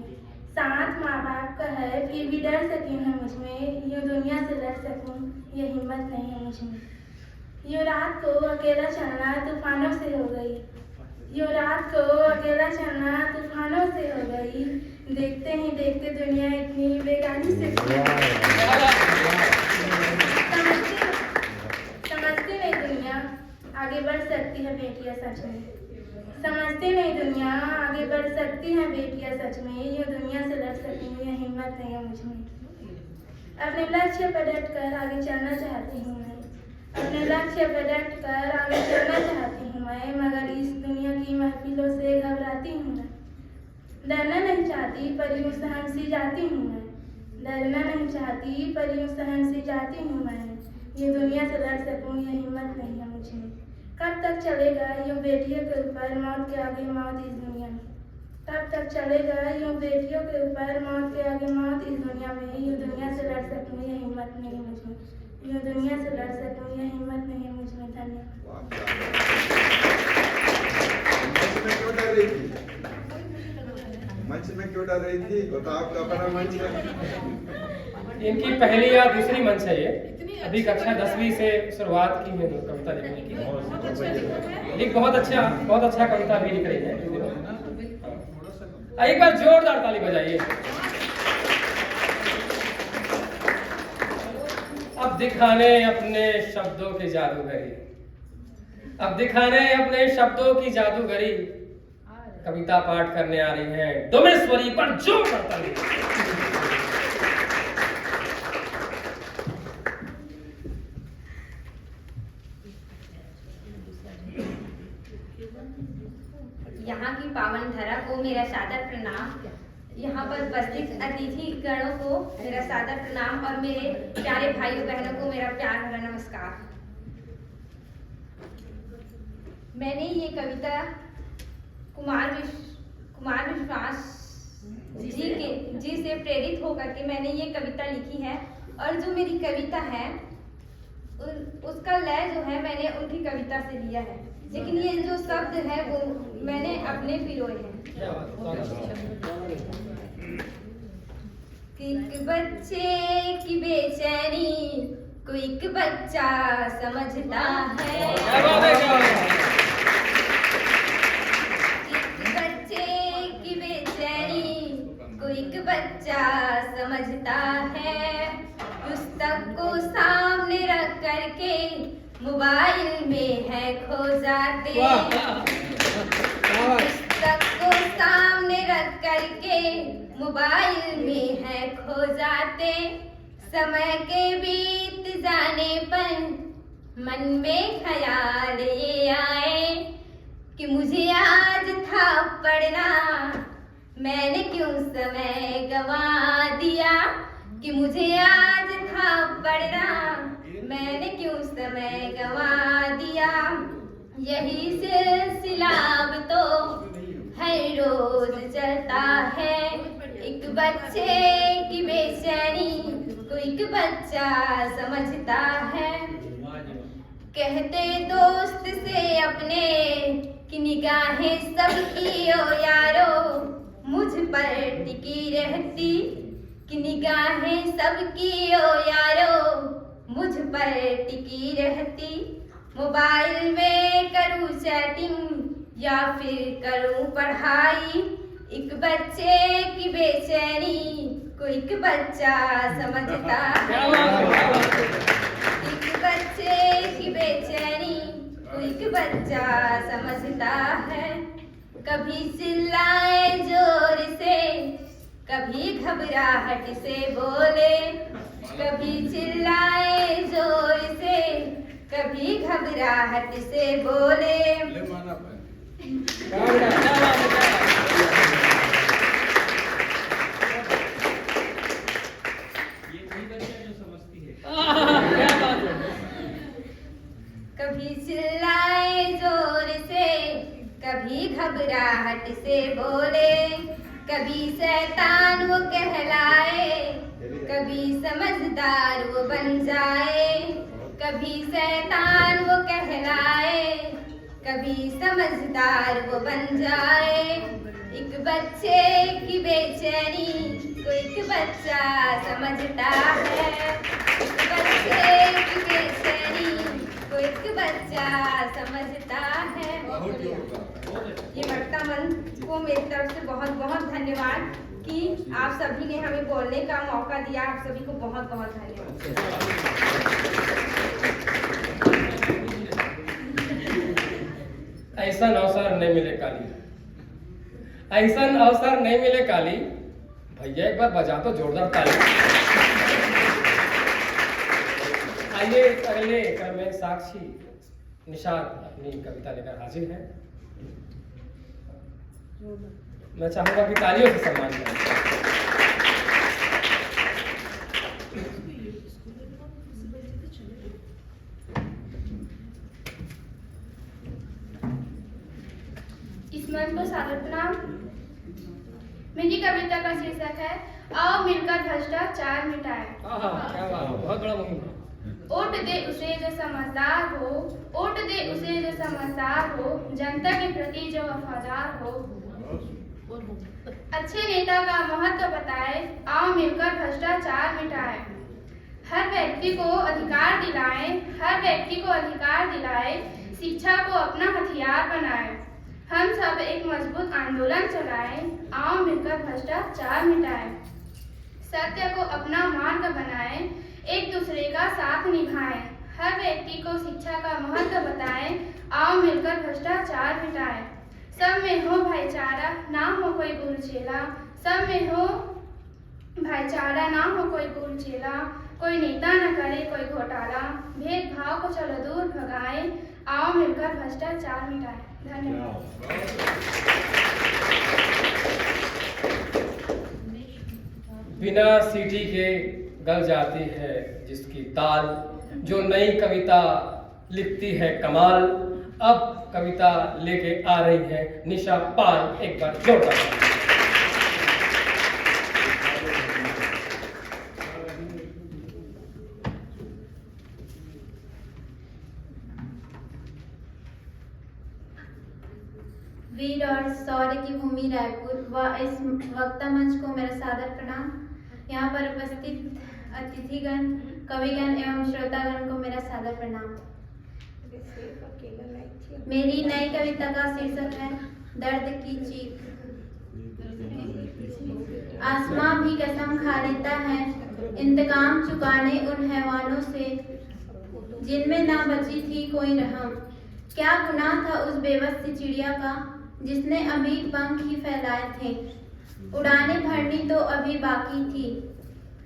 साथ माँ बाप का है फिर भी डर सा क्यों है मुझमें, यूँ दुनिया से लड़ सकूँ ये हिम्मत नहीं है मुझमें। यूँ रात को अकेला चलना तूफानों से हो गई, यूँ रात को अकेला चलना तूफानों से हो गई, देखते ही देखते दुनिया इतनी बेगानी से समझते नहीं दुनिया आगे बढ़ सकती है बेटियां सच में, समझते नहीं दुनिया आगे बढ़ सकती है बेटियां सच में, ये दुनिया से लड़ सकती हूँ ये हिम्मत नहीं है मुझमें। अपने लक्ष्य पर डट कर आगे चलना चाहती हूँ मैं, अपने लक्ष्य पर डट कर आगे चलना चाहती हूँ मैं, मगर इस दुनिया की महफिलों से घबराती हूँ मैं। डरना नहीं चाहती पर यूँ सहम सी जाती हूँ मैं, डरना नहीं चाहती पर यूँ सहम सी जाती हूँ मैं, ये दुनिया से लड़ सकूँ ये हिम्मत नहीं है मुझमें। कब तक चलेगा यूँ बेटियों के ऊपर मौत के आगे मौत इस दुनिया में, कब तक चलेगा यूँ बेटियों के ऊपर मौत के आगे मौत इस दुनिया में, यूँ दुनिया से लड़ सकूँ ये हिम्मत नहीं है मुझमें, यूँ दुनिया से लड़ सकूँ ये हिम्मत नहीं है मुझमें। धन्यवाद। मंच में क्यों डर रही थी? वो तो आपका अपना मंच है। इनकी पहली या दूसरी मंच है ये। अभी कक्षा 10वीं से शुरुआत की है कविता लिखने की। बहुत अच्छा कविता भी लिख रही है। एक बार जोरदार ताली बजाइए। अब दिखाने अपने शब्दों की जादूगरी, अब दिखाने अपने शब्दों की जादूगरी, कविता पाठ करने आ रही है डोमेश्वरी पर जोरदार ताली। यहाँ की पावन धरा को मेरा सादर प्रणाम, यहाँ पर उपस्थित अतिथि गणों को मेरा सादर प्रणाम और मेरे प्यारे भाइयों बहनों को मेरा प्यार भरा नमस्कार। मैंने ये कविता कुमार विश्वास जी से प्रेरित होकर के मैंने ये कविता लिखी है, और जो मेरी कविता है उसका लय जो है मैंने उनकी कविता से लिया है, लेकिन ये जो शब्द है वो मैंने अपने पिरोए हैं। एक बच्चे की बेचैनी को एक बच्चा समझता है, एक बच्चे की बेचैनी को एक बच्चा समझता है, पुस्तक को सामने रख करके मोबाइल में है खो जाते, पुस्तक को सामने रख करके मोबाइल में है खो जाते, समय के बीत जाने पर मन में ख्याल ये आए कि मुझे आज था पढ़ना, मैंने क्यों समय गवा दिया, कि मुझे आज था पढ़ना, मैंने क्यों समय गवा दिया। यही सिलसिला अब तो हर रोज चलता है, एक बच्चे की बेचैनी को एक बच्चा समझता है। कहते दोस्त से अपने कि निगाहें सबकी ओ यारो मुझ पर टिकी रहती, कि निगाहें सबकी ओ यारो मुझ पर टिकी रहती। मोबाइल में करूँ चैटिंग या फिर करूँ पढ़ाई, एक बच्चे की बेचैनी को एक बच्चा समझता है। एक बच्चे की बेचैनी को एक बच्चा समझता है। कभी चिल्लाए जोर से, कभी घबराहट से बोले, कभी चिल्लाए जोर से, कभी घबराहट से बोले। कभी चिल्लाए जोर से, कभी घबराहट से बोले, कभी शैतान वो कहलाए, कभी समझदार वो बन जाए, कभी शैतान वो कहलाए, कभी समझदार वो बन जाए। एक बच्चे की बेचैनी को एक बच्चा समझता है, एक बच्चे की बेचैनी को एक बच्चा समझता है। ये वक्ता मंच को मेरी तरफ से बहुत बहुत धन्यवाद कि आप सभी ने हमें बोलने का मौका दिया। आप सभी को बहुत बहुत धन्यवाद। ऐसा अवसर नहीं मिले काली, ऐसा अवसर नहीं मिले काली। भैया एक बार बजा तो जोरदार ताली। आइए अगले क्रम में साक्षी निशाद अपनी कविता लेकर हाजिर है। मैं चाहूंगा कि तालियों से सम्मान करें। इस मंच को सादर प्रणाम। मेरी कविता का शीर्षक है आओ मिलकर भ्रष्टाचार मिटाएं। क्या बात, बहुत बड़ा मुहिम है। वोट दे उसे जो समझदार हो, वोट दे उसे जो समझदार हो, जनता के प्रति जो वफादार हो। अच्छे नेता का महत्व बताए, आओ मिलकर भ्रष्टाचार मिटाएं। हर व्यक्ति को अधिकार दिलाएं, हर व्यक्ति को अधिकार दिलाए, शिक्षा को अपना हथियार बनाएं। हम सब एक मजबूत आंदोलन चलाएं, आओ मिलकर भ्रष्टाचार मिटाएं। सत्य को अपना मार्ग बनाएं, एक दूसरे का साथ निभाएं। हर व्यक्ति को शिक्षा का महत्व बताएं, आओ मिलकर भ्रष्टाचार मिटाएं। सब में हो भाईचारा, ना हो कोई गुरु चेला। सब में हो भाईचारा, ना हो कोई गुरु चेला। कोई नेता न करे कोई घोटाला, भेदभाव को चलो दूर भगाएं, आओ मिलकर भ्रष्टाचार मिटाएं। धन्यवाद। बिना सीटी के गल जाती है जिसकी ताल, जो नई कविता लिखती है कमाल। अब कविता लेके आ रही है निशा पाल। एक बार जोरदार। वीर और शौर्य की भूमि रायपुर व इस वक्ता मंच को मेरा सादर प्रणाम। यहाँ पर उपस्थित अतिथिगण, कविगण एवं श्रोतागण को मेरा सादर प्रणाम। मेरी नई कविता का शीर्षक है दर्द की चीख। आसमां भी कसम खा लेता है इंतकाम चुकाने उन हैवानों से जिनमें ना बची थी कोई रहम। क्या गुनाह था उस बेबस सी चिड़िया का जिसने अभी पंख ही फैलाए थे। उड़ाने भरनी तो अभी बाकी थी,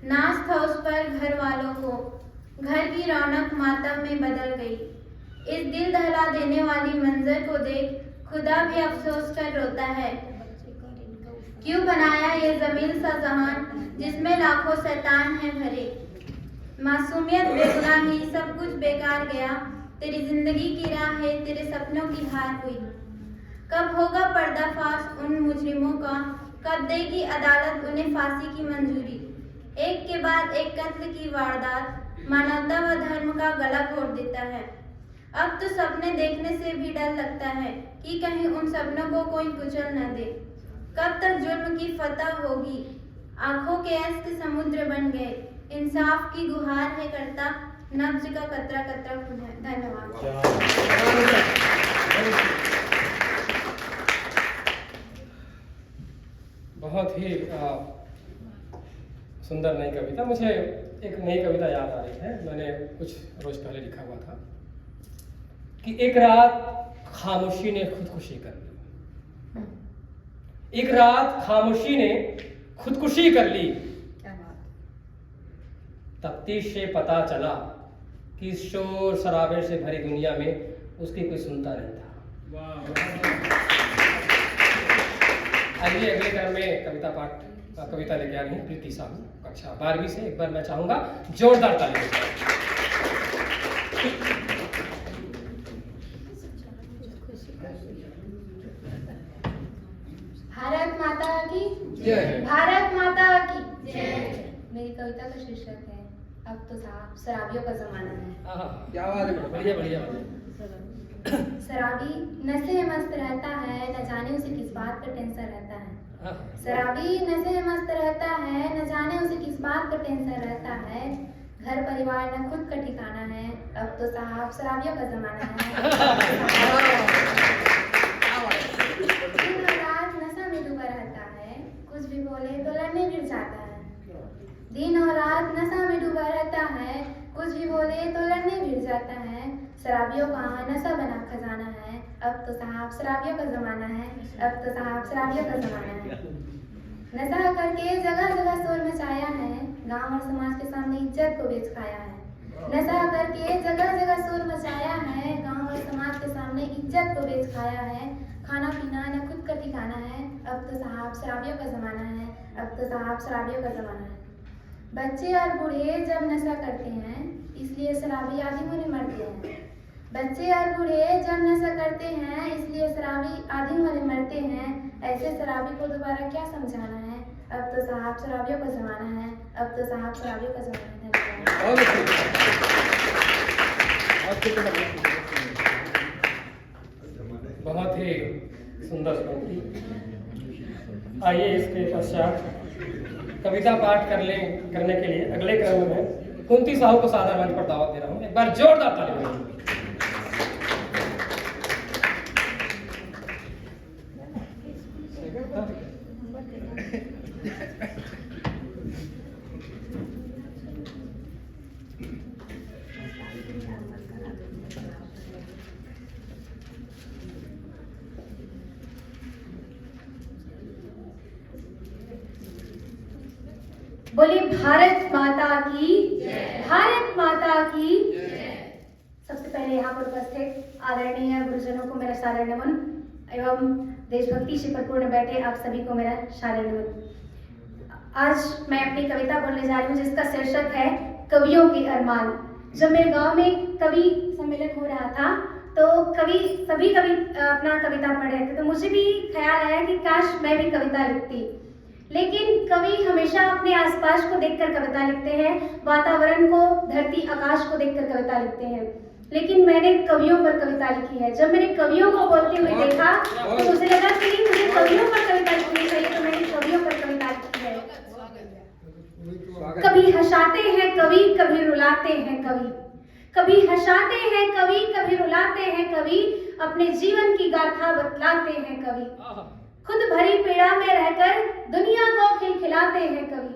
नाज था उस पर घर वालों को, घर की रौनक मातम में बदल गई। इस दिल दहला देने वाली मंजर को देख खुदा भी अफसोस कर रोता है। क्यों बनाया ये जमीन सा जहान जिसमें लाखों शैतान हैं भरे। मासूमियत बेगुनाही सब कुछ बेकार गया। तेरी जिंदगी की राह है तेरे सपनों की हार हुई। कब होगा पर्दाफाश उन मुजरिमों का, कब देगी अदालत उन्हें फांसी की मंजूरी। एक के बाद एक कत्ल की वारदात मानवता व धर्म का गला घोट देता है। अब तो सपने देखने से भी डर लगता है कि कहीं उन सपनों को कोई कुचल न दे। कब तक जुल्म की फतह होगी। आंखों के ऐसे समुद्र बन गए। इंसाफ की गुहार है करता नब्ज का कतरा कतरा खून है। धन्यवाद। बहुत ही सुंदर नई कविता। मुझे एक नई कविता याद आ रही है, मैंने कुछ रोज पहले लिखा हुआ था कि एक रात खामोशी ने खुदकुशी कर ली। एक रात खामोशी ने खुदकुशी कर ली। तफ्तीश से पता चला कि इस शोर शराबे से भरी दुनिया में उसकी कोई सुनता नहीं था। आइए अगले क्रम में कविता लेके आ रही है प्रीति साहू, कक्षा 12वीं से। एक बार मैं चाहूंगा जोरदार ताली। भारत माता की जय। भारत माता की जय। मेरी कविता का शीर्षक है अब तो साहब शराबियों का जमाना है। क्या बात है, बढ़िया बढ़िया। शराबी नशे में मस्त रहता है, न जाने उसे किस बात का टेंशन रहता है। शराबी नशे में मस्त रहता है, न जाने उसे किस बात का टेंशन रहता है। घर परिवार न खुद का ठिकाना है, अब तो साहब शराबियों का जमाना है। दिन और रात नशा में डूबा रहता है, कुछ भी बोले तो लड़ने गिर जाता है। दिन और रात नशा में डूबा रहता है, कुछ भी बोले तो लड़ने गिर जाता है। शराबियों का नशा बना खजाना है, अब तो साहब शराबियों का जमाना है। अब तो साहब शराबियों का जमाना है। नशा करके जगह जगह शोर मचाया है, गांव और समाज के सामने इज्जत को बेच खाया है। नशा करके जगह जगह शोर मचाया है, गांव और समाज के सामने इज्जत को बेच खाया है। खाना पीना न खुद का ठिकाना है, अब तो साहब शराबियों का जमाना है। अब तो साहब शराबियों का जमाना है। बच्चे और बूढ़े जब नशा करते हैं, इसलिए शराबी आदि होने मरते हैं। बच्चे और बूढ़े जब नशा करते हैं, इसलिए शराबी आदि होने मरते हैं। ऐसे शराबी को दोबारा क्या समझाना है, अब तो साहब शराबियों का जमाना है। अब तो साहब शराबियों का जमाना है। बहुत ही सुंदर पंक्ति। आइए इसके पश्चात कविता पाठ करने के लिए अगले क्रम में कुंती साहू को सादर मंच पर दावत दे रहा हूँ। एक बार जोरदार ताली बजाइए। बोले भारत माता की भारत माता की। सबसे पहले यहाँ पर उपस्थित आदरणीय गुरुजनों को मेरा सादर नमन एवं देशभक्ति से परिपूर्ण बैठे आप सभी को मेरा सादर नमन। आज मैं अपनी कविता बोलने जा रही हूँ जिसका शीर्षक है कवियों के अरमान। जब मेरे गांव में कवि सम्मेलन हो रहा था तो सभी कवि अपना कविता पढ़ रहे थे, तो मुझे भी ख्याल आया कि काश मैं भी कविता लिखती। लेकिन कवि हमेशा अपने आसपास को देखकर कविता लिखते हैं, वातावरण को, धरती आकाश को देखकर कविता लिखते हैं। लेकिन मैंने कवियों पर कविता लिखी है। जब मैंने कवियों को बोलते हुए देखा तो मुझे लगा कि मुझे कवियों पर कविता लिखनी चाहिए, तो मैंने कवियों पर कविता लिखी है। कभी हंसाते हैं कवि, कभी रुलाते हैं कवि। कभी हंसाते हैं कवि, कभी रुलाते हैं कवि। अपने जीवन की गाथा बतलाते हैं कवि। खुद भरी पीड़ा में रहकर दुनिया को खिलखिलाते हैं कवि।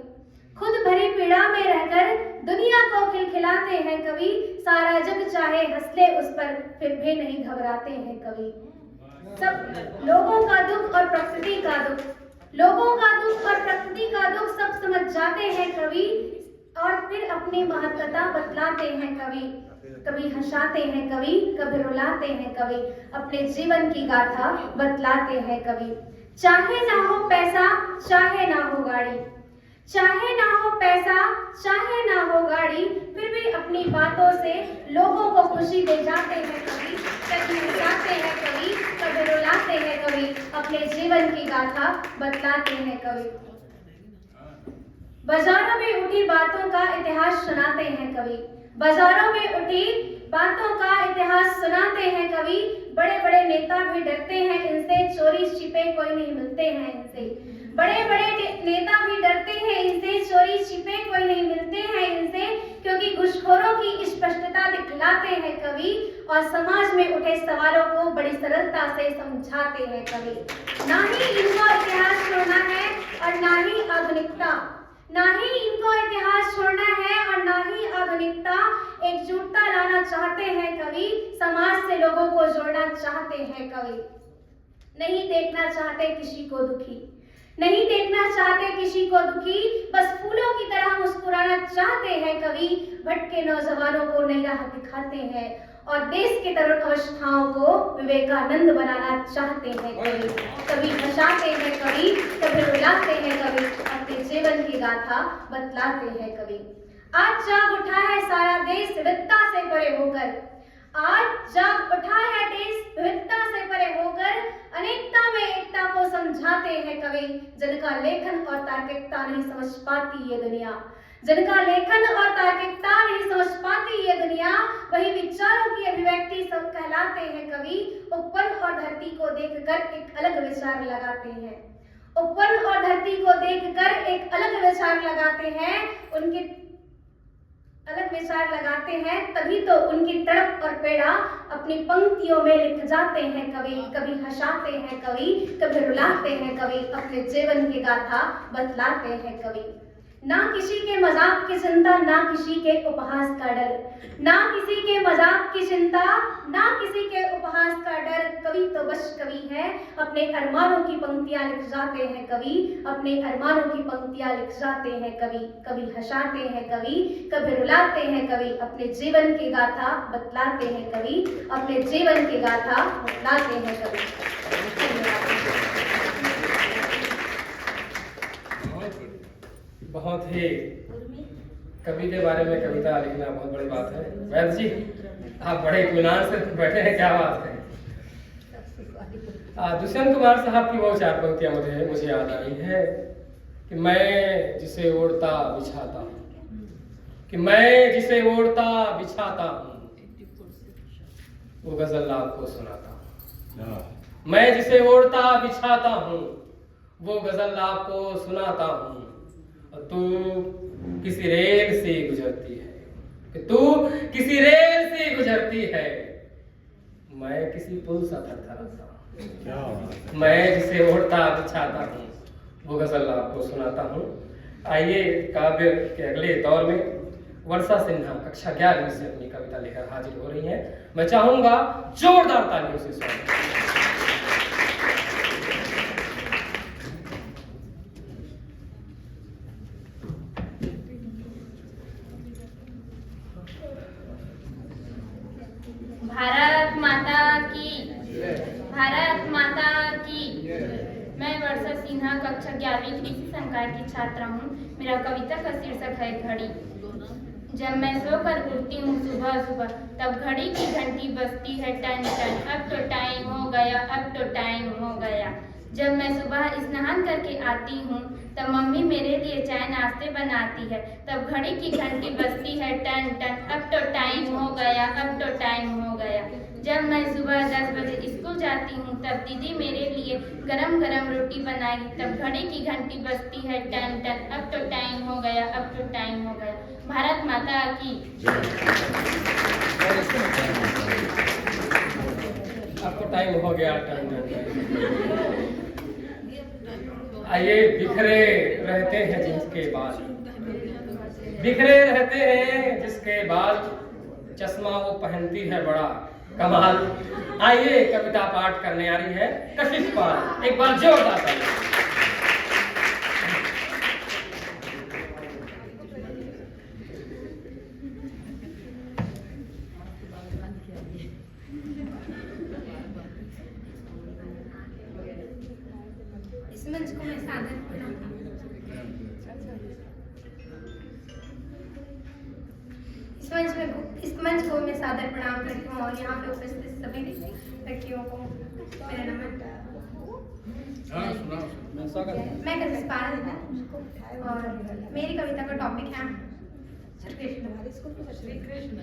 खुद भरी पीड़ा में रहकर दुनिया को खिलखिलाते हैं कवि। सारा जग चाहे हंस ले उस पर, फिर भी नहीं घबराते हैं कवि। सब लोगों का दुख और प्रकृति का दुख, लोगों का दुख और प्रकृति का दुख सब समझ जाते हैं कवि। और फिर अपनी की महत्वता बतलाते हैं कवि। कभी हंसाते हैं कवि, कभी रुलाते हैं कवि, अपने जीवन की गाथा बतलाते हैं कवि। चाहे ना हो पैसा, चाहे ना हो गाड़ी, चाहे ना हो पैसा, चाहे ना हो गाड़ी, फिर भी अपनी बातों से लोगों को खुशी दे जाते हैं कवि। कभी हंसाते हैं कवि, कभी रुलाते हैं कवि, अपने जीवन की गाथा बतलाते हैं कवि। बाजारों में उठी बातों का इतिहास सुनाते हैं कवि। बाजारों में उठी बातों का इतिहास सुनाते हैं कवि। बड़े बड़े नेता भी डरते हैं इनसे, चोरी छिपे कोई नहीं मिलते हैं इनसे। बड़े बड़े नेता भी डरते हैं इनसे, चोरी छिपे कोई नहीं मिलते हैं इनसे, क्योंकि घुसखोरों की स्पष्टता दिखलाते हैं कवि और समाज में उठे सवालों को बड़ी सरलता से समझाते हैं कवि। ना ही इनको इतिहास छोड़ना है और ना ही आधुनिकता, ना ही इनको इतिहास छोड़ना है और ना ही आधुनिकता। एकजुटता लाना चाहते हैं कवि, समाज से लोगों को जोड़ना चाहते हैं कवि। नहीं देखना चाहते किसी को दुखी, नहीं देखना चाहते किसी को दुखी, बस फूलों की तरह मुस्कुराना चाहते हैं कवि। भटके नौजवानों को नई राह दिखाते हैं और देश के तरुण अवस्थाओं को विवेकानंद बनाना चाहते हैं कवि। कभी हंसाते हैं कवि, कभी रुलाते हैं कवि, अपने जीवन की गाथा बतलाते हैं कवि। आज जाग उठा है सारा देश विविधता से परे होकर, आज जाग उठा है देश विविधता से परे होकर, अनेकता में एकता को समझाते हैं कवि। जिनका लेखन और तार्किकता नहीं समझ पाती ये दुनिया, जिनका लेखन और तार्किकता नहीं समझ पाती ये दुनिया, वही विचारों की अभिव्यक्ति सब कहलाते हैं कवि। उपवन और धरती को देखकर एक अलग विचार लगाते हैं, उपवन और धरती को देखकर एक अलग विचार लगाते हैं, उनके अलग विचार लगाते हैं, तभी तो उनकी तड़प और पीड़ा अपनी पंक्तियों में लिख जाते हैं कवि। कभी हंसाते हैं कवि, कभी रुलाते हैं कवि, अपने जीवन की गाथा बतलाते हैं कवि। ना किसी के मजाक की चिंता, ना किसी के उपहास का डर, ना किसी के मजाक की चिंता, ना किसी के उपहास का डर। कवि तो बस कवि है, अपने अरमानों की पंक्तियां लिख जाते हैं कवि, अपने अरमानों की पंक्तियां लिख जाते हैं कवि। कभी हंसाते हैं कवि, कभी रुलाते हैं कवि, अपने जीवन की गाथा बतलाते हैं कवि, अपने जीवन की गाथा बतलाते हैं कवि। बहुत ही कवि के बारे में कविता लिखना बहुत बड़ी बात है। वैद्य जी, आप बड़े इत्मीनान से बैठे हैं, क्या बात है। दुष्यंत कुमार साहब की वो चार पंक्तियां मुझे याद आई है कि मैं जिसे ओढ़ता बिछाता हूँ, कि मैं जिसे ओढ़ता बिछाता हूँ, वो गजल आपको सुनाता हूँ। मैं जिसे ओढ़ता बिछाता हूँ, वो गजल आपको सुनाता हूँ। तू किसी रेल से गुजरती है, कि तू किसी रेल से गुजरती है, मैं किसी पुल सा थरथराता हूँ। मैं जिसे ओढ़ता बिछाता हूँ, वो गजल आपको सुनाता हूँ। आइए काव्य के अगले दौर में वर्षा सिन्हा कक्षा 11वीं से अपनी कविता लेकर हाजिर हो रही हैं। मैं चाहूंगा जोरदार तालियों से स्वागत। भारत माता की, भारत माता की। मैं वर्षा सिन्हा कक्षा 11वीं कृषि संकाय की छात्रा हूँ। मेरा कविता का शीर्षक है घड़ी। जब मैं सोकर उठती हूँ सुबह सुबह, तब घड़ी की घंटी बजती है टन टन, अब तो टाइम हो गया, अब तो टाइम हो गया। जब मैं सुबह स्नान करके आती हूँ, तब मम्मी मेरे लिए चाय नाश्ते बनाती है, तब घड़ी की घंटी बजती है टन टन, अब तो टाइम हो गया, अब तो टाइम हो गया। जब मैं सुबह 10 बजे स्कूल जाती हूँ, तब दीदी मेरे लिए गरम गरम रोटी बनाएगी, तब घड़ी की घंटी बजती है टन टन, अब तो टाइम हो गया, अब तो टाइम हो गया। भारत माता की। अब तो टाइम हो गया टन टन। आइए बिखरे रहते हैं जिसके बाल, बिखरे रहते हैं जिसके बाल, चश्मा वो पहनती है बड़ा कमाल। आइए कविता पाठ करने आ रही है कशिश पाल, एक बार जोरदार ताली। इस मंच को मैं सादर प्रणाम करती हूँ और यहाँ पे उपस्थित सभी व्यक्तियों को मेरा नमन। मैं कशिश पाल और मेरी कविता का टॉपिक है श्री कृष्ण।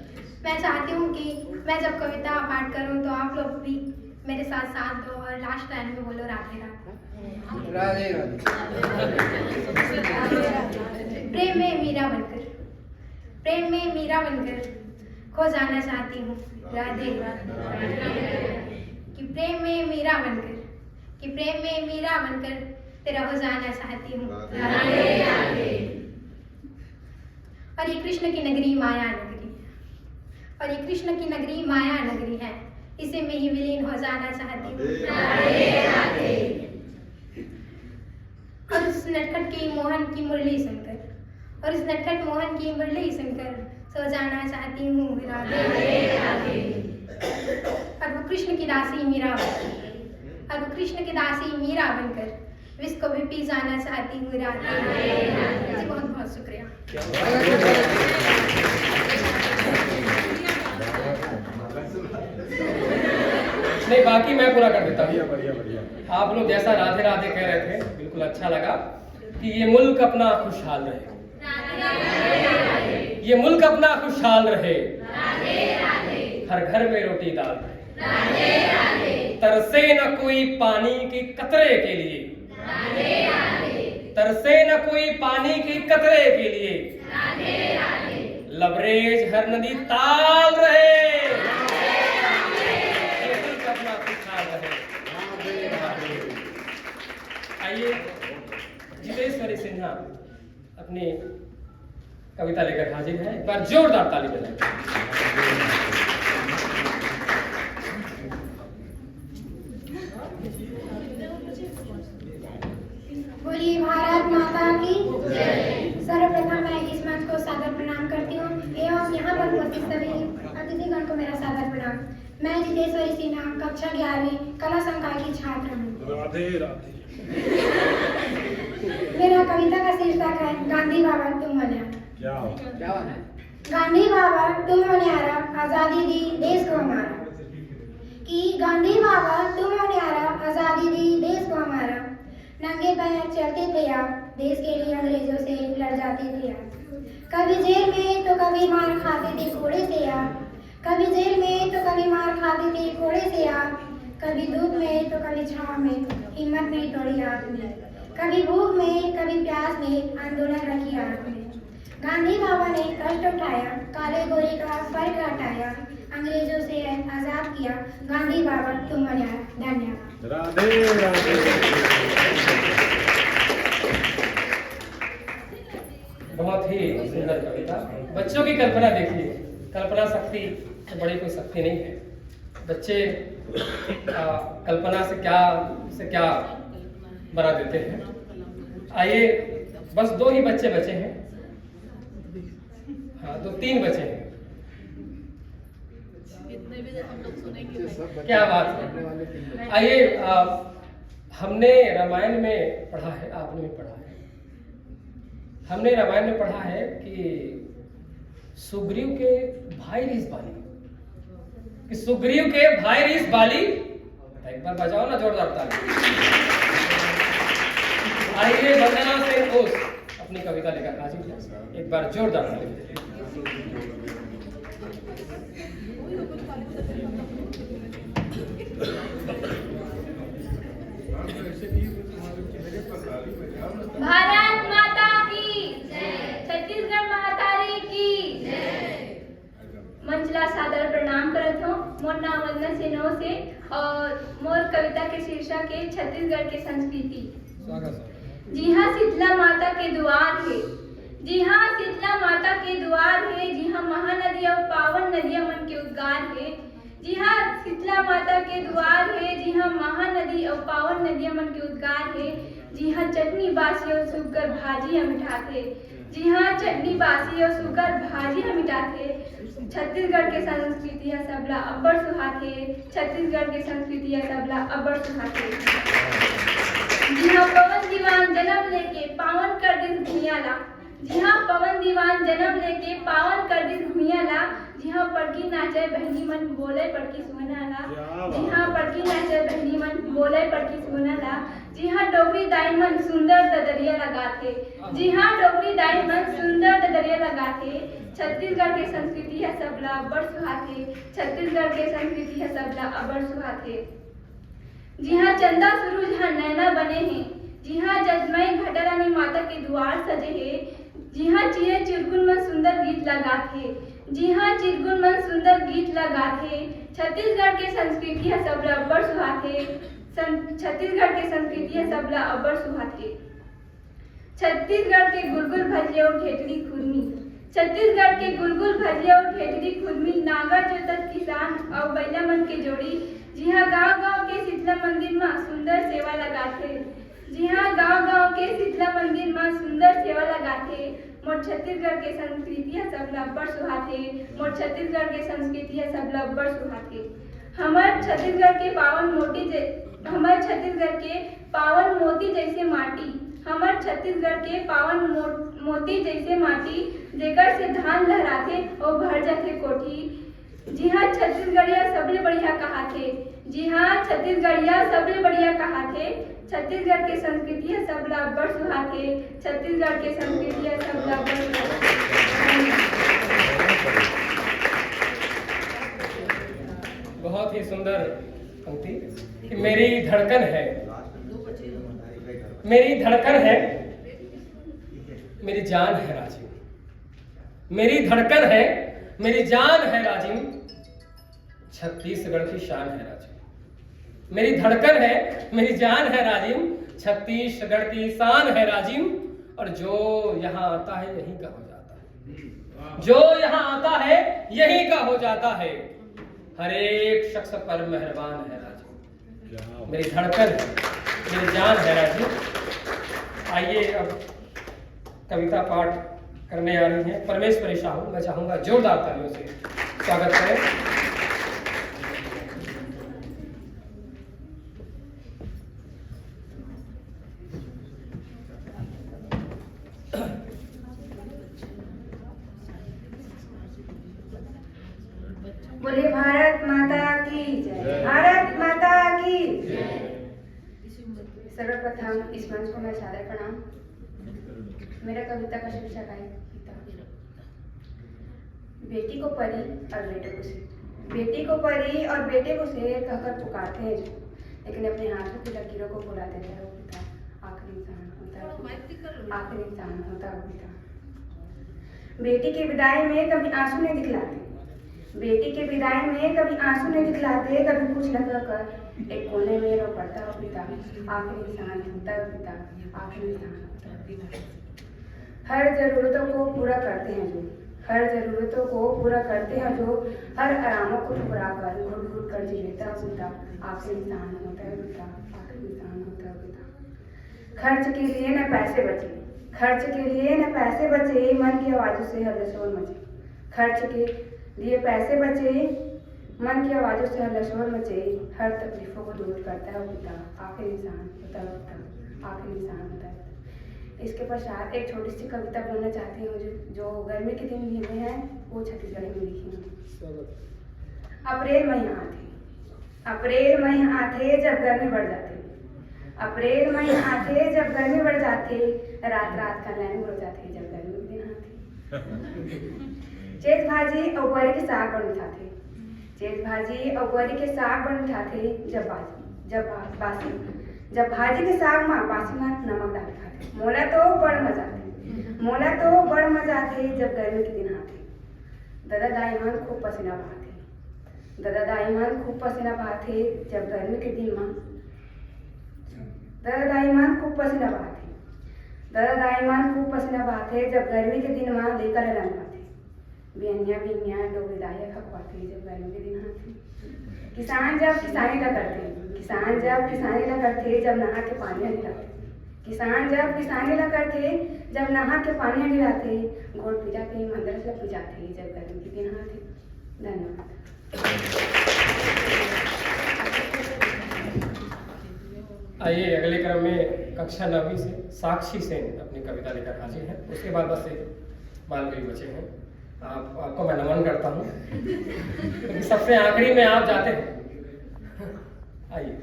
मैं चाहती हूँ कि मैं जब कविता पाठ करूँ तो आप लोग भी मेरे साथ साथ दो और लास्ट लाइन में बोलो राधे राधे। प्रेम में मीरा बनकर खो जाना चाहती हूँ राधे कि प्रेम में मीरा बनकर तेरा हो जाना चाहती हूँ राधे। और ये कृष्ण की नगरी माया नगरी है, इसे में ही विलीन हो जाना चाहती हूँ राधे। और उस नटखट की मोहन की मुरली सुनकर सो जाना चाहती हूँ राधे। और वो कृष्ण की दासी मीरा बनकर विश्व को भी पी जाना चाहती हूँ राधे। बहुत बहुत शुक्रिया। नहीं, बाकी मैं पूरा कर देता हूँ। आप लोग जैसा राधे राधे कह रहे थे, बिल्कुल अच्छा लगा कि ये मुल्क अपना खुशहाल रहे, ये मुल्क अपना खुशहाल रहे, हर घर में रोटी दाल रहे, तरसे न कोई पानी की कतरे के लिए, तरसे न कोई पानी की कतरे के लिए, लबरेज हर नदी ताल रहे, ये मुल्क अपना खुशहाल रहे। आइए जितेश्वरी सिन्हा अपनी कविता लेकर हाजिर है, एक बार जोरदार ताली बजाएं। बोलिए भारत माता की जय। सर्वप्रथम मैं इस मंच को सादर प्रणाम करती हूँ एवं यहाँ पर उपस्थित सभी अतिथिगण को मेरा सादर प्रणाम। मैं जितेश्वरी सिन्हा कक्षा 11वीं कला संकाय की छात्र हूँ। राधे राधे। मेरा कविता का शीर्षक है गांधी बाबा तुम मन्यारा। गांधी बाबा तुम मन्यारा, आजादी दी देश को हमारा। कि गांधी बाबा तुम मन्यारा, आजादी दी देश को हमारा। नंगे पैर चलते थे आप, देश के लिए अंग्रेजों से लड़ जाते थे आप। कभी जेल में तो कभी मार खाते थे घोड़े से आप, कभी जेल में तो कभी मार खाते थे घोड़े से आप। कभी धूप में तो कभी छांव में हिम्मत नहीं तोड़ी आपने, कभी भूख में कभी प्यास में आंदोलन रखी आपने। गांधी बाबा ने कष्ट उठाया, काले गोरे का फर्क हटाया, अंग्रेजों से आजाद किया गांधी बाबा तुम मन्यारा। धन्यवाद। राधे राधे। बहुत ही सुंदर कविता। बच्चों की कल्पना देखिए, कल्पना शक्ति बड़ी कोई शक्ति नहीं है। बच्चे कल्पना से क्या बना देते हैं। आइए, बस 2 ही बच्चे बचे हैं, हाँ तो 3 बचे हैं। क्या बात है। आइए, हमने रामायण में पढ़ा है, आपने भी पढ़ा है। हमने रामायण में पढ़ा है कि सुग्रीव के भाई रीसबाली, कि सुग्रीव के भाई रीसबाली, एक बार बजाओ ना जोरदार ताली। आइए, वंदना सिंह घोष अपनी कविता लेकर हाजिर है, एक बार जोरदार ताली। भारत माता की जय। छत्तीसगढ़ महातारी की जय। मंचला सादर प्रणाम करत हूँ। मोर नाम वंदना सिंह से और मोर कविता के शीर्षक है छत्तीसगढ़ के संस्कृति। जी हाँ, शीतला माता के द्वार है, जी हाँ, शीतला माता के द्वार है, जी हाँ, महानदी और पावन नदियां मन के उद्गार है। जी हाँ, शीतला माता के द्वार है, जी हाँ, महानदी और पावन नदियां मन के उद्गार है। जी हाँ, चटनी बासी और सूखकर भाजी हम मिठाते, जी हाँ, चटनी बासी और सूखकर भाजी हम मिठाते। छत्तीसगढ़ के संस्कृति है सबला अब्बड़ सुहाते, छत्तीसगढ़ के संस्कृति है सबला अब्बड़ सुहाते। जी हाँ, पवन दीवान जन्म लेके पावन कर दिस भुइयाला, जी हाँ, पवन दीवान जन्म लेके पावन कर दिस मिया ला, जी हाँ पड़की नाचे बहनी मन बोले पड़की सुना ला, जी हाँ पड़की नाचे बहनी मन बोले पड़की सुना ला, जी हाँ डोगरी दाई मन सुंदर ददरिया लगाथे, जी हाँ डोगरी दाई मन सुंदर ददरिया लगाथे। छत्तीसगढ़ के संस्कृति है सबला अब्बड़ सुहाथे, छत्तीसगढ़ के संस्कृति है सबला अब्बड़ सुहाथे। जी हाँ चंदा सुरुज हाँ नैना बने हैं, जी हाँ जजमई घटारानी माता के द्वार सजे हैं, जी हाँ चिरे चिरगुन में सुंदर गीत लगाथे, जी हाँ चिरगुन में सुंदर गीत लगाथे। छत्तीसगढ़ के संस्कृति है सबला अब्बड़ सुहाथे, छत्तीसगढ़ के संस्कृति है सबला अब्बड़ सुहाथे। छत्तीसगढ़ के गुलगुल भजिया और ठेठरी खुरमी, छत्तीसगढ़ के गुलगुल भजिया और ठेठरी खुरमी नागर जोतत किसान और बैला मन के जोड़ी। जी हाँ गांव-गांव के शीतला मंदिर में सुंदर सेवा लगाथे, जी हाँ गांव-गांव के शीतला मंदिर में सुंदर सेवा लगाथे। मोर छत्तीसगढ़ के संस्कृति है सबला अब्बड़ सुहाथे, मोर छत्तीसगढ़ के संस्कृति है सबला अब्बड़ सुहाथे। हमर छत्तीसगढ़ के पावन मोती जैसे माटी, हमर छत्तीसगढ़ के पावन मोती जैसे माटी, जेकर से धान लहराथे और भर जाथे कोठी। जी हाँ छत्तीसगढ़िया सबले बढ़िया कहाथे, जी हाँ छत्तीसगढ़िया सबले बढ़िया कहाथे। छत्तीसगढ़ के संस्कृति है सबला अब्बड़ सुहाथे, छत्तीसगढ़ के संस्कृति है सबला अब्बड़ सुहाथे। बहुत ही सुंदर पंक्ति कि मेरी धड़कन है, मेरी धड़कन है, मेरी जान है राजीव, मेरी धड़कन है, मेरी जान है राजीव, छत्तीसगढ़ की शान है राजीव। मेरी धड़कन है, मेरी जान है राजीव, छत्तीसगढ़ की शान है राजीव। और जो यहाँ आता है यहीं का हो जाता है, जो यहाँ आता है यहीं का हो जाता है। हर एक शख्स पर मेहरबान है राजीव, मेरी धड़कन है, मेरी जान है राजीव। आइए अब कविता पाठ करने आ रही है परमेश्वरी साहू। मैं चाहूंगा जोरदार तालियों से स्वागत करें। बोले भारत माता की जय, भारत माता की जय। सर्वप्रथम इस मंच को मैं सादर प्रणाम। मेरा कविता का शीर्षक है बेटी को परी और बेटे को शेर। बेटी को परी और बेटे को शेर कहकर पुकारते हैं जो, लेकिन अपने हाथों की लकीरों को भुला देता है वो पिता। आखिरी इंसान होता है, आखिरी इंसान होता है वो पिता। बेटी की विदाई में कभी आंसू नहीं दिखलाते, बेटी के विदाई में कभी आंसू नहीं दिखलाते, कभी कुछ न कहकर एक कोने में रो पड़ता हो पिता। आखिरी इंसान होता है पिता, आखिरी इंसान होता है पिता। हर जरूरतों को पूरा करते हैं जो, हर जरूरतों को पूरा करते हैं जो, हर आरामों को ठुकरा कर घुट घुट कर जी लेता है पिता। आखिरी इंसान होता है पिता, आखिरी इंसान होता है पिता। खर्च के लिए न पैसे बचे, खर्च के लिए न पैसे बचे, मन की आवाज़ों से हलचल मचे। खर्च के लिए पैसे बचे, मन की आवाज़ों से हलचल मचे, हर तकलीफों को दूर करता है पिता। आखिरी इंसान होता है पिता, आखिरी इंसान होता है। इसके पश्चात एक छोटी सी कविता बोलना चाहती हूँ जो गर्मी के दिन में है, वो छत्तीसगढ़ी में लिखी हूँ। अप्रैल महीना आते, अप्रैल महीना आते जब गर्मी बढ़ जाती, अप्रैल महीना आते जब गर्मी बढ़ जाती, रात रात का नैन उड़ जाते जब गर्मी के दिन आते। चेत भाजी और बुआरी के साग बन उठाते, चेत भाजी और बुआरी के साग बन उठाते जब भाजी के साग में बासी में नमक डाल खाते। मोला तो बड़ मजा आते, मोला तो बड़ मजा आते जब गर्मी के दिन आते। दादा दाई मन खूब पसीना बहाते, दादा दाई मन खूब पसीना बहाते जब गर्मी के दिन में, दादा दाई मन खूब पसीना बहाते, दादा दाई मन खूब पसीना बहाते जब गर्मी के दिन में लेकर रन पाते। बिहनिया बिहनिया डोबे दाया खपवाते जब गर्मी के दिन आते। किसान जब किसानी ला करते, किसान जब किसानी ला करते जब नहा के पानी हिलाते, किसान जब किसानी ला करते जब नहा के पानी हिलाते, घोड़ पूजा के मंदिर से पूजाते जब गर्मी के दिन आते। धन्यवाद। आइए अगले क्रम में कक्षा 9वीं से साक्षी सेन अपनी कविता लेकर हाजिर हैं। उसके बाद बस एक बाल गई बचे हैं। आपको मैं नमन करता हूँ क्योंकि सबसे आखिरी में आप जाते हैं। आइए।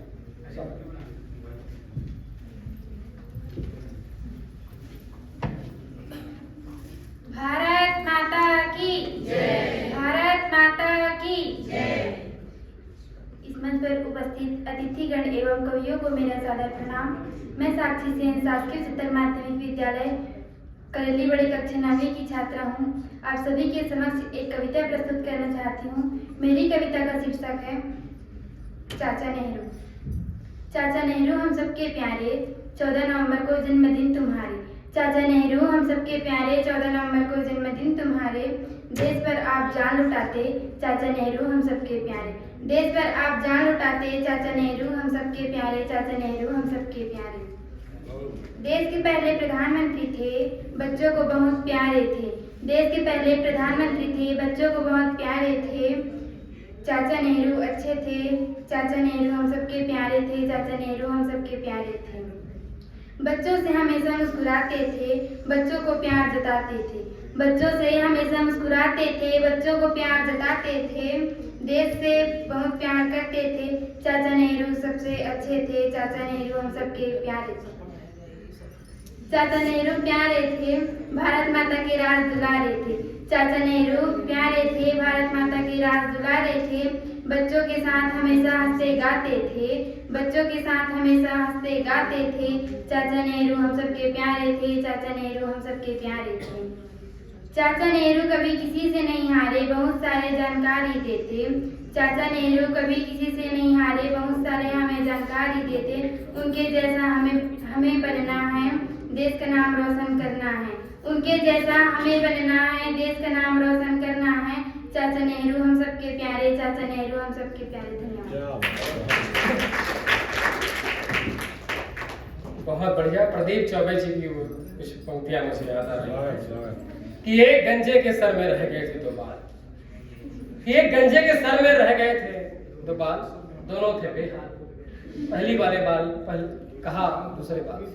भारत माता की जय। भारत माता की जय। इस मंच पर उपस्थित अतिथिगण एवं कवियों को मेरा सादर प्रणाम। मैं साक्षी सेन शासकीय उच्चतर माध्यमिक विद्यालय करेली बड़ी कक्षा 9वीं की छात्रा हूँ। आप सभी के समक्ष एक कविता प्रस्तुत करना चाहती हूँ। मेरी कविता का शीर्षक है चाचा नेहरू। चाचा नेहरू हम सबके प्यारे, 14 नवंबर को जन्मदिन तुम्हारे। चाचा नेहरू हम सबके प्यारे, 14 नवंबर को जन्मदिन तुम्हारे। देश पर आप जान लुटाते, चाचा नेहरू हम सबके प्यारे। देश पर आप जान लुटाते, चाचा नेहरू हम सबके प्यारे। चाचा नेहरू हम सबके प्यारे। देश के पहले प्रधानमंत्री थे, बच्चों को बहुत प्यारे थे। देश के पहले प्रधानमंत्री थे, बच्चों को बहुत प्यारे थे। चाचा नेहरू अच्छे थे, चाचा नेहरू हम सबके प्यारे थे। चाचा नेहरू हम सबके प्यारे थे। बच्चों से हमेशा मुस्कुराते थे, बच्चों को प्यार जताते थे। बच्चों से हमेशा मुस्कुराते थे, बच्चों को प्यार जताते थे। देश से बहुत प्यार करते थे, चाचा नेहरू सबसे अच्छे थे। चाचा नेहरू हम सबके प्यारे थे। चाचा नेहरू प्यारे थे, भारत माता के राज दुलारे थे। चाचा नेहरू प्यारे थे, भारत माता के राज दुलारे थे। बच्चों के साथ हमेशा हंसते गाते थे, बच्चों के साथ हमेशा हंसते गाते थे। चाचा नेहरू हम सबके प्यारे थे। चाचा नेहरू हम सबके प्यारे थे। चाचा नेहरू कभी किसी से नहीं हारे, बहुत सारे जानकारी देते। चाचा नेहरू कभी किसी से नहीं हारे, बहुत सारे हमें जानकारी देते। उनके जैसा हमें बनना है, देश का नाम रोशन करना है। उनके जैसा हमें बनना है, देश का नाम रोशन करना है। चाचा नेहरू हम सबके प्यारे। चाचा नेहरू हम सबके प्यारे। धन्यवाद। बहुत बढ़िया। प्रदीप चौबे जी की कुछ पंक्तियां मुझे याद आ रही है कि एक गंजे के सर में रह गए थे दो बाल। कि एक गंजे के सर में रह गए थे दो बाल, दोनों थे बेहाल। पहली वाले बाल कहा दूसरे बाल,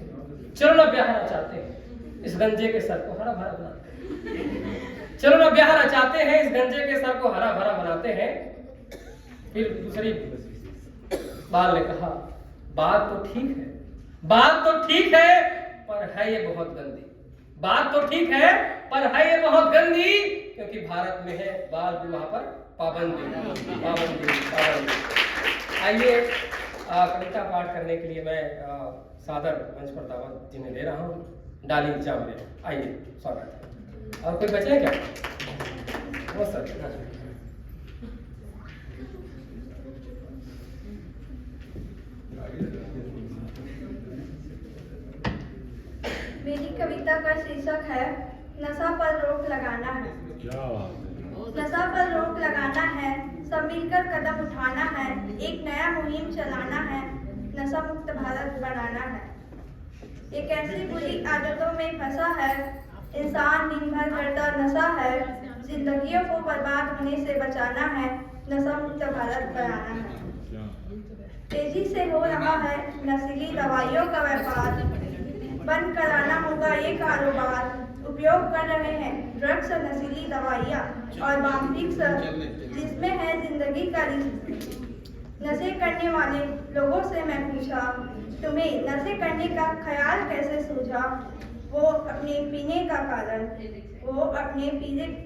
चलो ना ब्याह रचाते हैं इस गंजे के सर को हरा भरा बनाते हैं। चलो ना ब्याह रचाते हैं इस गंजे के सर को हरा भरा बनाते हैं। फिर दूसरी बाल ने कहा बात तो ठीक है, बात तो ठीक है, पर है ये बहुत गंदी। बात तो ठीक है, पर है ये बहुत गंदी, क्योंकि भारत में है बाल विवाह पर पाबंदी। पाबंदी पाबंदी। आइए कविता पाठ करने के लिए मैं सादर मंच पर दावत जिन्हें दे रहा हूँ। डाली जामरे, आइए स्वागत है। और कोई बचे क्या? वो सर मेरी कविता का शीर्षक है नशा पर रोक लगाना है। नशा पर रोक लगाना है, सब मिलकर कदम उठाना है। एक नया मुहिम चलाना है, नशा मुक्त भारत बनाना है। एक ऐसी बुरी आदतों में फंसा है, इंसान दिन भर करता नशा है। जिंदगियों को बर्बाद होने से बचाना है, नशा मुक्त भारत बनाना है। तेजी से हो रहा है नशीली दवाइयों का व्यापार, बंद कराना होगा ये कारोबार। उपयोग कर रहे हैं ड्रग्स, नशीली दवाइयाँ और बाम्पिक्स, जिसमें है जिंदगी का रिस्क। नशे करने वाले लोगों से मैं पूछा, तुम्हें नशे करने का ख्याल कैसे सूझा? वो अपने पीने का कारण, वो अपने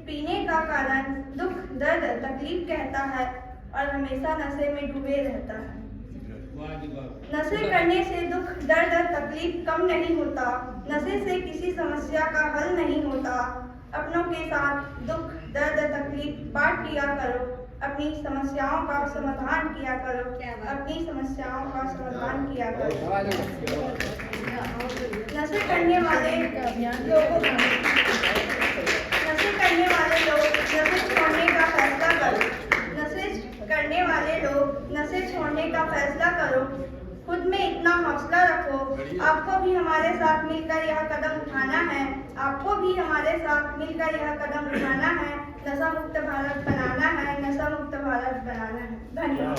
पीने का कारण दुख दर्द तकलीफ कहता है और हमेशा नशे में डूबे रहता है। नशे करने से दुख दर्द तकलीफ कम नहीं होता, नशे से किसी समस्या का हल नहीं होता। अपनों के साथ दुख दर्द तकलीफ बांट लिया करो, अपनी समस्याओं का समाधान किया करो, अपनी समस्याओं का समाधान किया करो। नशे करने वाले लोग नशे छोड़ने का फैसला करो। नशे करने वाले लोग नशे छोड़ने का फैसला करो। खुद में इतना हौसला रखो, आपको भी हमारे साथ मिलकर यह कदम उठाना है। आपको भी हमारे साथ मिलकर यह कदम उठाना है। नशा मुक्त भारत बनाना है, नशा मुक्त भारत बनाना है। धन्यवाद।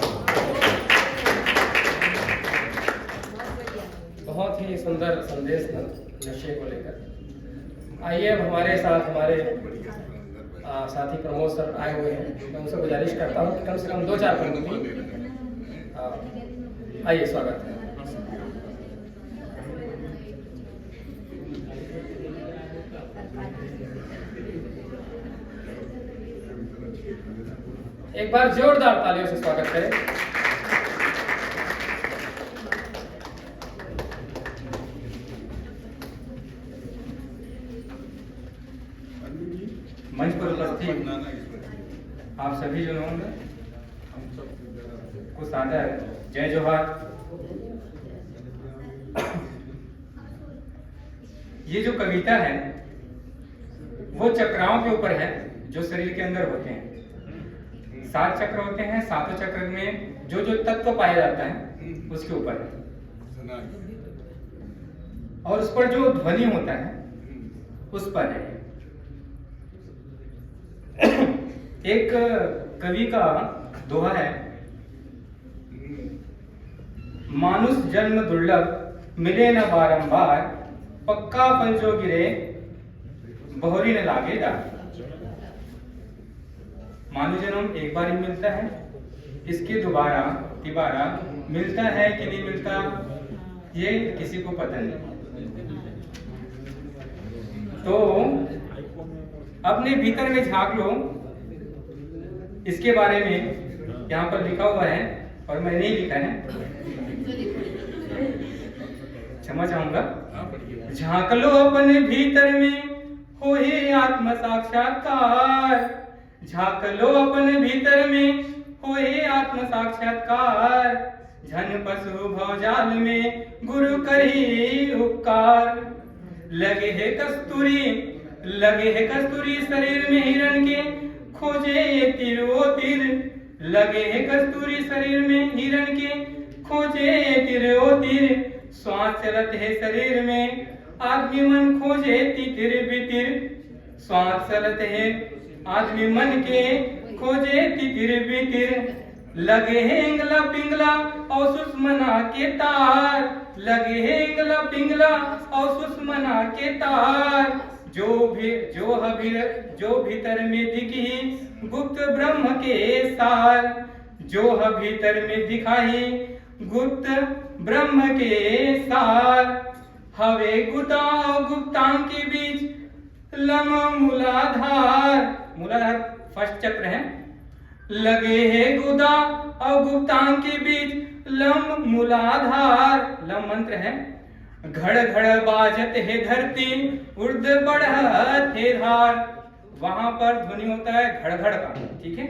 बहुत ही सुंदर संदेश था नशे को लेकर। आइए अब हमारे साथ हमारे साथ ही प्रमोद सर आए हुए हैं, मैं उनसे गुजारिश करता हूँ कि कम से कम 2-4 पंक्ति आइए, स्वागत है। एक बार जोरदार तालियों से स्वागत करें। मंच पर उपस्थित आप सभी जो लोग को सादर जय जोहार। ये जो कविता है वो चक्राओं के ऊपर है जो शरीर के अंदर होते हैं। 7 चक्र होते हैं, 7 चक्र में जो जो तत्व पाया जाता है उसके ऊपर है, और उस पर जो ध्वनि होता है उस पर है। एक कवि का दोहा है, मानुष जन्म दुर्लभ मिले न बारंबार, पक्का फल जो गिरे बहुरी न लागे डार। मानव जन्म एक बार ही मिलता है, इसके दोबारा तिबारा मिलता है कि नहीं मिलता ये किसी को पता नहीं। तो अपने भीतर में झांक लो, इसके बारे में यहाँ पर लिखा हुआ है और मैंने ही लिखा है, क्षमा चाहूंगा। झांक लो अपने भीतर में हो ही आत्म साक्षात्कार, झांक लो अपने भीतर में हो ही आत्म साक्षात्कार, झन पशु भवजाल में गुरु करी उपकार। लगे है कस्तूरी शरीर में हिरण के खोजे तिर ओ तिर, लगे है कस्तूरी शरीर में हिरण के खोजे तिर ओ तिर। श्वास चलत है शरीर में आदमी मन खोजे तितिर बितिर, श्वास चलत है आदमी मन के खोजे तितिर बितिर। लगे है इंगला पिंगला और सुषमना के तार, लगे है इंगला पिंगला और सुषमना के तार। जो भीतर में दिखी गुप्त ब्रह्म के सार, जो भीतर में दिखाई गुप्त ब्रह्म के सार। हवे गुदा और गुप्तांग के बीच लम मूलाधार, मूलाधार फर्स्ट चक्र है। लगे है गुदा और गुप्तांग के बीच लम मूलाधार, लम मंत्र है। घड़ घड़ बाजत है धरती उर्द बढ़त है धार, वहां पर ध्वनि होता है घड़ का, ठीक है।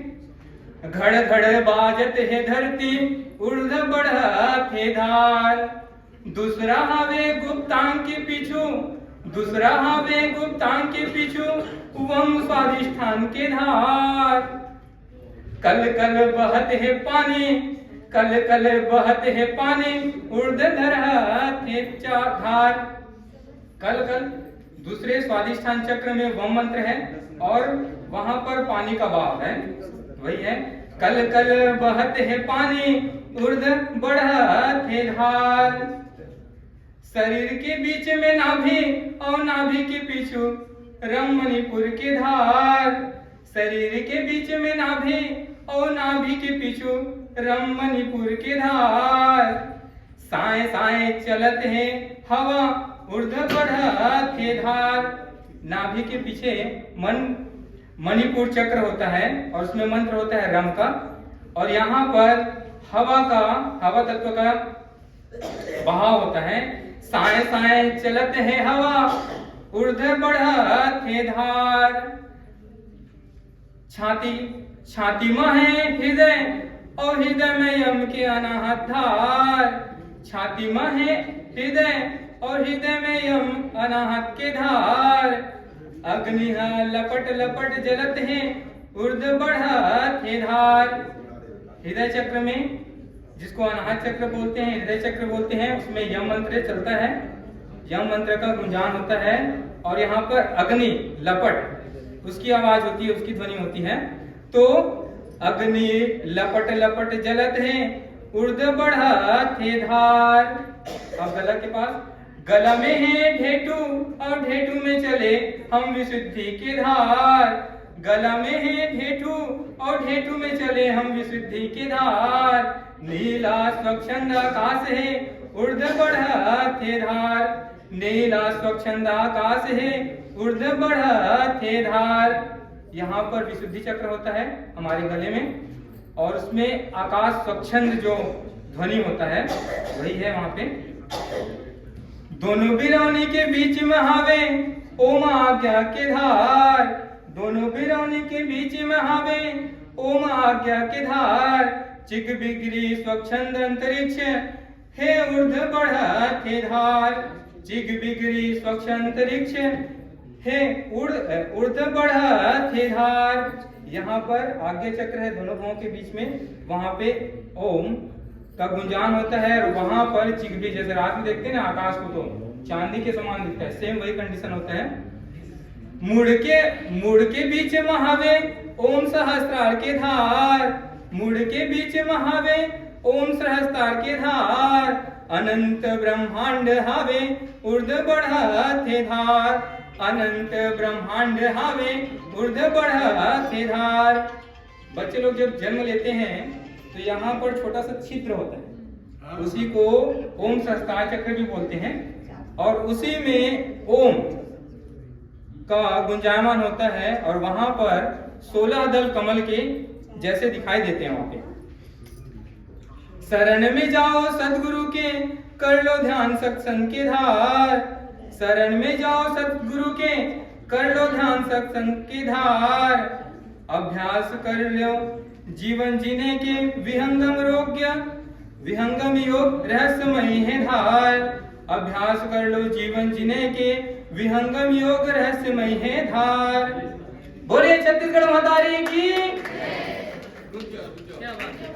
घड़ घड़ बाजत है धरती उर्द बढ़त है धार। दूसरा हवे गुप्तांग के पीछू, दूसरा हवे गुप्तांग के पीछू वम स्वादिष्ठान के धार। कल कल बहत है पानी, कल कल बहत है पानी उर्द धरत है धार। कल कल दूसरे स्वादिष्ठान चक्र में वम मंत्र है और वहां पर पानी का बहाव है, वही है। कल कल बहत है पानी उर्द बढ़त है धार। शरीर के बीच में नाभि और नाभि के पीछू रम मणिपुर के धार। शरीर के बीच में नाभि और नाभि के पीछू रम मणिपुर के धार। साए साए चलत है हवा उर्ध बढ़त है धार। नाभि के पीछे मणिपुर चक्र होता है और उसमें मंत्र होता है रम का, और यहाँ पर हवा तत्व का बहाव होता है। साए साए चलत है हवा उर्ध बढ़त है धार। छाती में है हृदय और हृदय में यम के अनाहत धार। छाती में है हृदय और हृदय में यम अनाहत के धार। अग्नि लपट लपट जलत है उर्ध बढ़त है धार। हृदय चक्र में, जिसको अनाहत चक्र बोलते हैं, हृदय चक्र बोलते हैं, उसमें यम मंत्र चलता है, यम मंत्र का गुंजान होता है। और यहाँ पर अग्नि लपट उसकी आवाज होती है, उसकी ध्वनि होती है। तो अग्नि लपट लपट जलत है उर्ध बढ़त है धार। अब गला के पास, गला में है ढेटू और ढेटू में चले हम विशुद्धि के धार। गला में है ढेठू और ढेठू में चले हम विशुद्धि के धार। नीला स्वच्छंद आकाश है ऊर्ध बढ़ते धार। नीला स्वच्छंद आकाश है ऊर्ध बढ़ते धार। यहाँ पर विशुद्धि चक्र होता है हमारे गले में, और उसमें आकाश स्वच्छंद जो ध्वनि होता है वही है वहां पे। दोनों बिरौनी के बीच में हावे ओम आज्ञा के धार। दोनों बिरौनी के बीच में हावे ओम आज्ञा के धार। चिग बिगरी स्वच्छंद अंतरिक्ष हे ऊर्ध बढ़ते धार। चिग बिगरी स्वच्छंद अंतरिक्ष हे ऊर्ध बढ़ते धार। यहाँ पर आज्ञा चक्र है दोनों भावों के बीच में, वहां पे ओम का गुंजान होता है, और वहां पर चिगबी, जैसे रात में देखते हैं ना आकाश को तो चांदी के समान दिखता है, सेम वही कंडीशन होता है। मुड़ के बीच महावे ओम सहस्त्रार के धार। मुड़ के बीच महावे ओम सहस्त्रार के धार। अनंत ब्रह्मांड हावे ऊर्ध बढ़ते धार। अनंत ब्रह्मांड हावे ऊर्ध बढ़ते धार। बच्चे लोग जब जन्म लेते हैं तो यहाँ पर छोटा सा छिद्र होता है, उसी को ओम सहस्त्रार चक्र भी बोलते हैं, और उसी में ओम का गुंजायमान होता है, और वहां पर 16 दल कमल के जैसे दिखाई देते हैं वहां पे। शरण में जाओ सदगुरु के कर लो ध्यान सत्संग के धार। शरण में जाओ सदगुरु के कर लो ध्यान सत्संग के धार। अभ्यास कर लो जीवन जीने के विहंगम योग रहस्यमयी है धार। अभ्यास कर लो जीवन जीने के विहंगम योग रहस्यमयी है धार। बोले छत्तीसगढ़ महातारी की। क्या बात है।